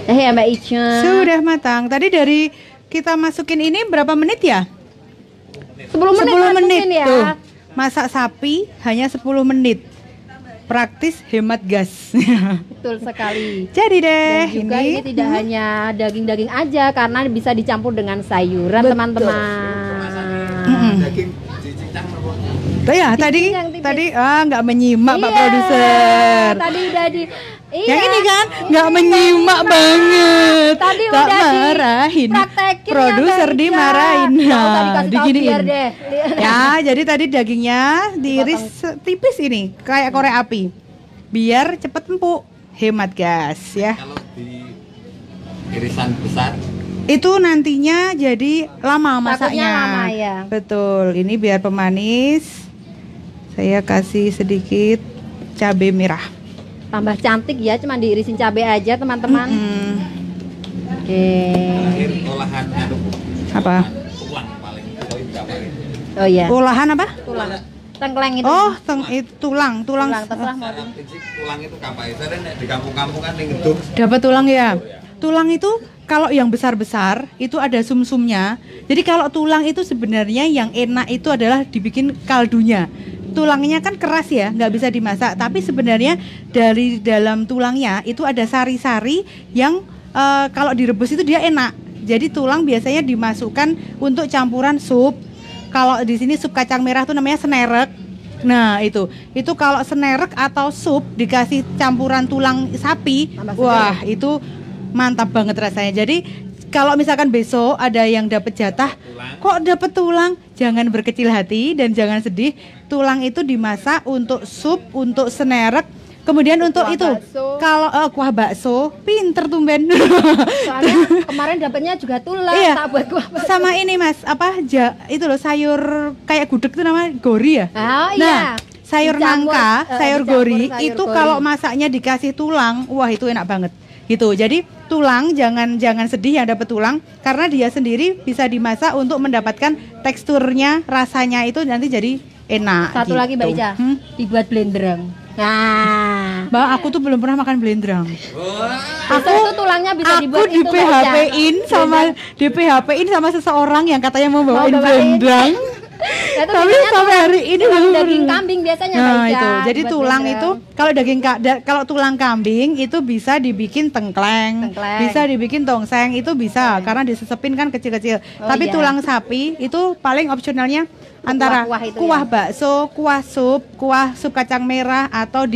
Ya Mbak Ica. Sudah matang. Tadi dari kita masukin ini berapa menit ya? 10 menit, 10 menit mungkin ya. tuh. Masak sapi hanya 10 menit. Praktis, hemat gas. Betul sekali. Jadi deh, Dan juga ini tidak hanya daging-daging aja, karena bisa dicampur dengan sayuran, Betul. teman-teman. Mm-mm. Daging dicicang apa? Ya, tadi yang tipis. tadi nggak menyimak Pak Iya, produser. Tadi udah di Yang ini kan nggak menyimak banget. Tadi Tak udah marahin. dipraktekin ya, Produser Mbak Ica. dimarahin. Nggak usah Nah, dikasih tahu, diginiin. biar deh. Ya, jadi tadi dagingnya diiris tipis ini kayak korek api. Biar cepet empuk, hemat gas ya. Kalau di irisan besar Itu nantinya jadi lama Takutnya masaknya. lama, ya. Betul. Ini biar pemanis. Saya kasih sedikit cabai merah. Tambah cantik ya, cuma diirisin cabai aja teman-teman. Oke. terakhir olahannya tuh Apa? tulang paling paling. Oh iya. Olahan apa? Tulang. Tengkleng itu. Oh, itu tulang. tulang terserah mau. Secara prinsip tulang itu kapai. Saya di kampung-kampung kan yang ngedum. Dapat tulang ya. Tulang itu kalau yang besar-besar itu ada sumsumnya. Jadi kalau tulang itu sebenarnya yang enak itu adalah dibikin kaldunya. Tulangnya kan keras ya, nggak bisa dimasak. Tapi sebenarnya dari dalam tulangnya itu ada sari-sari yang kalau direbus itu dia enak. Jadi tulang biasanya dimasukkan untuk campuran sup. Kalau di sini sup kacang merah itu namanya senerek. Nah itu kalau senerek atau sup dikasih campuran tulang sapi, Tambah wah itu mantap banget rasanya. Jadi kalau misalkan besok ada yang dapat jatah, kok dapat tulang, jangan berkecil hati dan jangan sedih. Tulang itu dimasak untuk sup, untuk senerek. Kemudian untuk Kuah itu, bakso. kalau kuah bakso, pinter tumben. Soalnya kemarin dapatnya juga tulang, Iya. tak buat gua. Sama ini mas, itu loh sayur kayak gudeg itu namanya gori ya. Oh iya. Nah, sayur Dicampur, nangka, sayur dicampur gori sayur itu gori. kalau masaknya dikasih tulang, wah itu enak banget. Gitu. Jadi tulang jangan sedih yang dapat tulang karena dia sendiri bisa dimasak untuk mendapatkan teksturnya, rasanya itu nanti jadi enak. Satu gitu. lagi Mbak Ica, dibuat blenderang. Nah, Mbak, aku tuh belum pernah makan blenderang. aku itu tulangnya bisa dibuat Aku di itu, Mbak Ica. PHP-in sama di PHP-in sama seseorang yang katanya mau bawain Mau bawain. blenderang. Nah, itu Tapi biasanya sampai hari ini tulang belum. daging kambing biasanya Mbak Nah Ica, itu, jadi dibuat tulang blenderang. itu kalau tulang kambing itu bisa dibikin tengkleng, Tengkleng. bisa dibikin tongseng, itu bisa karena disesepin kan kecil-kecil. Oh, Tapi iya. tulang sapi itu paling opsionalnya antara Kuah-kuah itu kuah ya? bakso, kuah sup kacang merah atau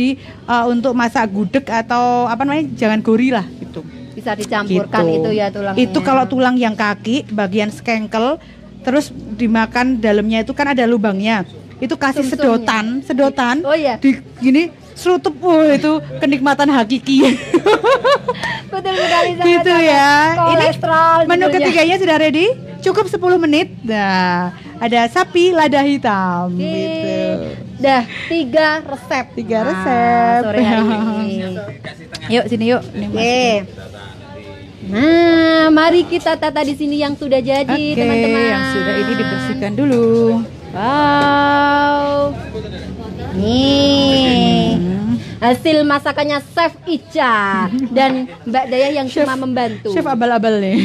untuk masak gudeg atau apa namanya jangan gori lah gitu. bisa dicampurkan itu ya tulangnya. Itu kalau tulang yang kaki bagian skengkel terus dimakan dalamnya itu kan ada lubangnya. Itu kasih Sumsumnya. sedotan. Oh iya. Di gini serutup, itu kenikmatan hakiki. Betul sekali sangat Gitu ya. Kolesterol Ini menu judulnya. ketiganya sudah ready. Cukup 10 menit. Nah, ada sapi lada hitam Oke. gitu. Dah 3 resep. 3 resep. Sore hari ini. Yuk sini yuk. Ini Mas. Oke. Nah, mari kita tata di sini yang sudah jadi, Oke, teman-teman. yang sudah ini dibersihkan dulu. Wow. Nih. Hasil masakannya Chef Ica dan Mbak Daya yang cuma membantu. Chef abal-abal nih.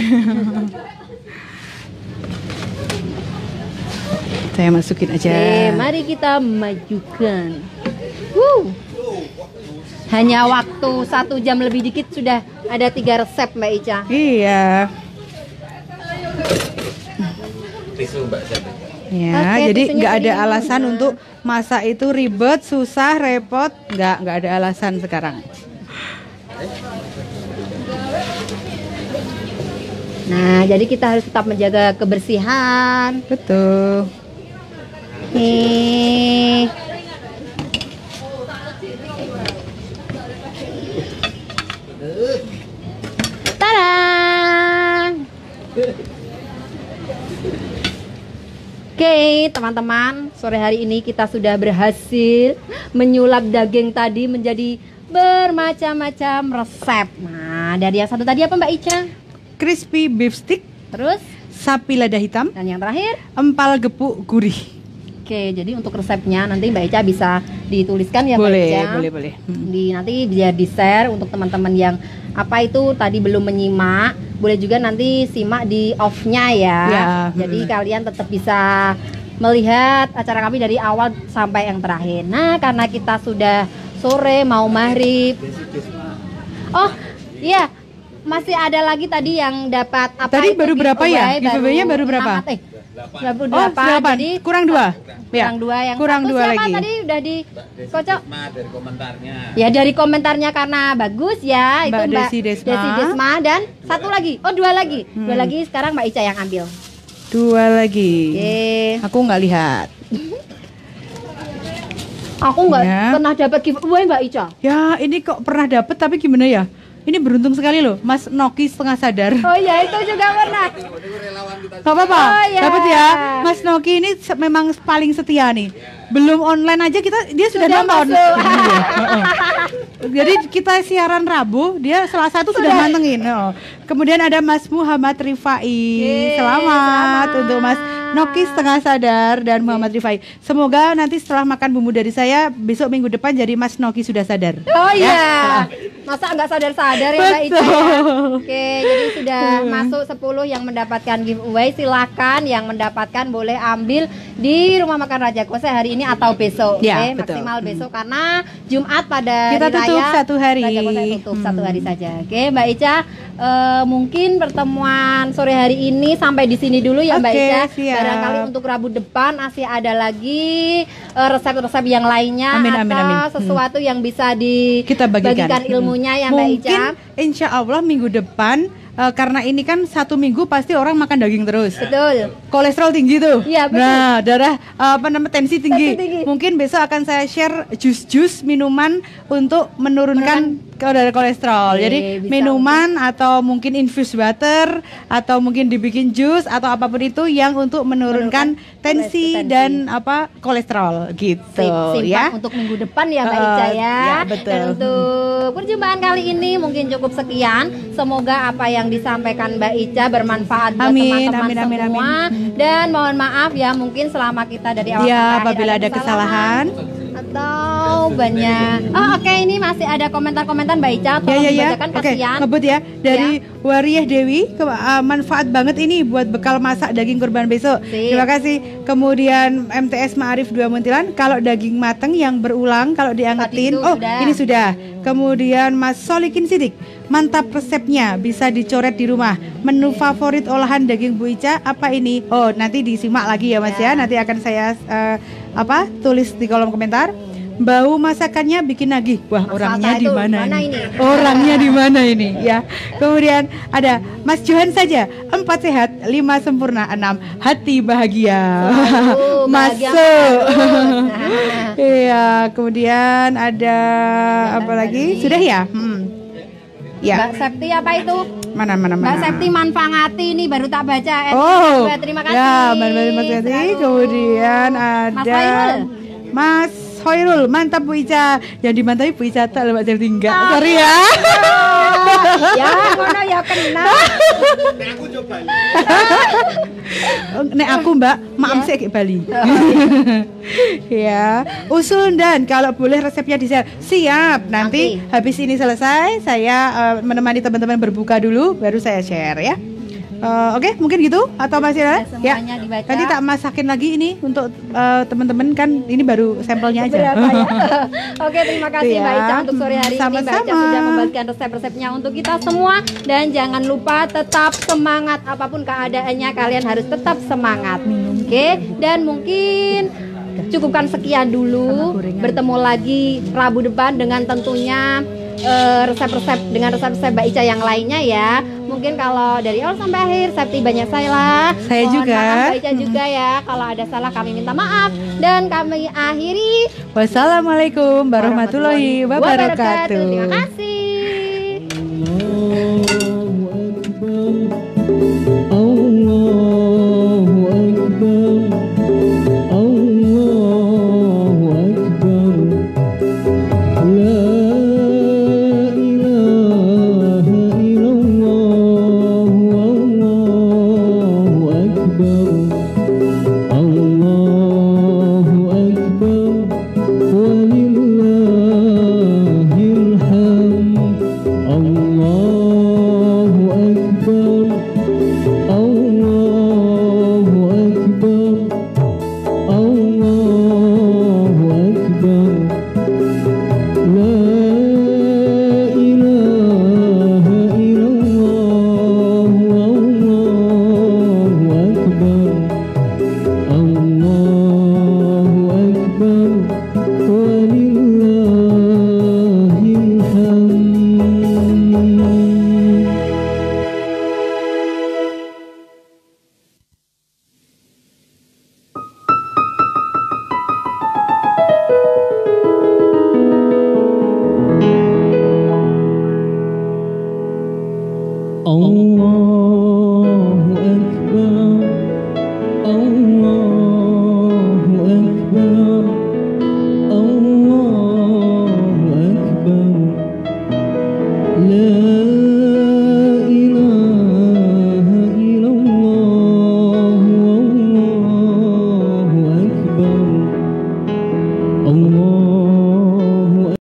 Saya masukin aja. Oke, mari kita majukan. Hanya waktu 1 jam lebih dikit sudah ada 3 resep Mbak Ica. Iya. Tisu Mbak Sete. Ya, Oke, jadi tisunya nggak ada kering. alasan untuk masak itu ribet, susah, repot, nggak ada alasan sekarang. Nah, jadi kita harus tetap menjaga kebersihan. Betul. Nih. Tada! Oke, teman-teman, sore hari ini kita sudah berhasil menyulap daging tadi menjadi bermacam-macam resep. Nah, dari yang satu tadi apa Mbak Ica? Crispy beef stick, Terus, sapi lada hitam, dan yang terakhir? empal gepuk gurih. Oke, jadi untuk resepnya nanti Mbak Ica bisa dituliskan ya Mbak Boleh, Ica. boleh. Nanti biar di-share untuk teman-teman yang apa itu tadi belum menyimak, boleh juga nanti simak di off-nya ya. Ya, Jadi kalian tetap bisa melihat acara kami dari awal sampai yang terakhir. Nah, karena kita sudah sore mau maghrib. Oh, iya. Masih ada lagi tadi yang dapat apa Tadi itu baru berapa ya? giveaway, Giveaway-nya baru berapa? 6 98. Jadi kurang 2. Ya. kurang 2 yang kurang satu 2 siapa lagi. tadi udah di kocok. Dari komentarnya. Ya dari komentarnya karena bagus ya. Itu Mbak Mbak Desi Desma. Desi Desma dan satu lagi. Oh, 2 lagi. 2 lagi sekarang Mbak Ica yang ambil. 2 lagi. Oke. Aku nggak lihat. Aku nggak Ya. pernah dapat giveaway Mbak Ica. Ya, ini kok pernah dapet tapi gimana ya? Ini beruntung sekali loh, Mas Noki setengah sadar. Oh iya, itu juga pernah. Gak apa-apa, Oh, iya. dapat ya. Mas Noki ini memang paling setia nih. Belum online aja dia sudah nonton. masuk. Iya, heeh. Jadi kita siaran Rabu, dia Selasa itu sudah mantengin. Heeh. Kemudian ada Mas Muhammad Rifai. Yeay, Selamat selamat. untuk Mas Noki setengah sadar dan Muhammad Rifai. Semoga nanti setelah makan bumbu dari saya besok minggu depan jadi Mas Noki sudah sadar. Oh iya. Masa nggak sadar-sadar ya Mbak Ica ya? Betul. Oke, jadi sudah masuk 10 yang mendapatkan giveaway. Silakan yang mendapatkan boleh ambil di Rumah Makan Raja Kose hari ini atau besok. Ya, Oke, betul. maksimal besok karena Jumat pada Kita hari tutup raya, 1 hari. Raja Kose tutup 1 hari saja. Oke, Mbak Ica, mungkin pertemuan sore hari ini sampai di sini dulu ya Mbak Oke, Ica. siap. Barangkali untuk Rabu depan masih ada lagi resep-resep yang lainnya Amin, atau amin, amin. sesuatu yang bisa Kita bagikan. ilmunya ya Mbak Ica. Mungkin insya Allah minggu depan karena ini kan 1 minggu pasti orang makan daging terus. Betul. Kolesterol tinggi tuh. Iya, betul. Nah, darah tensi tinggi. Tensi tinggi. Mungkin besok akan saya share jus-jus minuman untuk menurunkan kadar kolesterol. Oke, Jadi bisa minuman atau mungkin infused water atau mungkin dibikin jus atau apapun itu yang untuk menurunkan tensi tensi. dan kolesterol gitu Simpan ya. untuk minggu depan ya Mbak Ica ya. Ya, betul. Dan untuk perjumpaan kali ini mungkin cukup sekian. Semoga apa yang disampaikan Mbak Ica bermanfaat buat Amin, teman-teman amin, amin, semua. Dan mohon maaf ya mungkin selama kita dari awal Ya, sampai akhir apabila ada kesalahan. atau banyak. Oh, oke, ini masih ada komentar-komentar Mbak Ica. Tolong dibacakan Oke, kasihan. ngebut ya. Dari Wariah Dewi, manfaat banget ini buat bekal masak daging kurban besok. Sip. Terima kasih. Kemudian MTS Ma'arif 2 Muntilan, kalau daging mateng yang berulang kalau diangetin. Tadi itu Oh, sudah. ini sudah. Kemudian Mas Solikin Sidik, mantap resepnya, bisa dicoret di rumah. Menu favorit olahan daging Bu Ica apa ini? Oh, nanti disimak lagi ya Mas ya. Nanti akan saya tulis di kolom komentar. Bau masakannya bikin nagih. Wah, Mas orangnya Fata di itu mana mana ini? ini? Orangnya di mana ini ya. Kemudian ada Mas Johan saja, 4 sehat, 5 sempurna, 6 hati bahagia. Selalu bahagia Masuk. terus. Nah. Iya, kemudian ada apa lagi? Sudah ya? Ya. Mbak Septi apa itu? Mana. Mbak Septi Manfaati ini baru tak baca. Oh, Terima kasih. ya, Mas Septi. Selalu. Kemudian Mas ada Khairul. Mas Khairul, mantap Bu Ica. Yang dimantai Bu Ica tak Mbak Septi enggak. Sorry ya. Ya, ngono ya kena. Nek aku Mbak, maaf sih kayak Bali. Ya, usul dan kalau boleh resepnya di-share. Siap. Nanti habis ini selesai, saya menemani teman-teman berbuka dulu, baru saya share ya. Oke, mungkin gitu atau masih ada? Ya. Semuanya dibaca. Nanti tak masakin lagi ini untuk teman-teman kan ini baru sampelnya aja. Berapa ya? Oke, terima kasih Iya. Mbak Ica untuk sore hari ini. Mbak Ica Sama-sama. sudah membagikan resep-resepnya untuk kita semua. Dan jangan lupa tetap semangat, apapun keadaannya kalian harus tetap semangat. Oke, dan mungkin cukupkan sekian dulu. Bertemu lagi Rabu depan dengan tentunya resep-resep dengan resep-resep Mbak Ica yang lainnya ya. Mungkin kalau dari awal sampai akhir Septi banyak salah. Saya Mohon juga. maaf Mbak Ica juga ya. Kalau ada salah kami minta maaf. Dan kami akhiri. Wassalamualaikum warahmatullahi wabarakatuh. Terima kasih. Allahu Akbar, Allahu Akbar, La ilaha illallah, Allahu Akbar, Allahu Akbar, walillahil hamd. Allah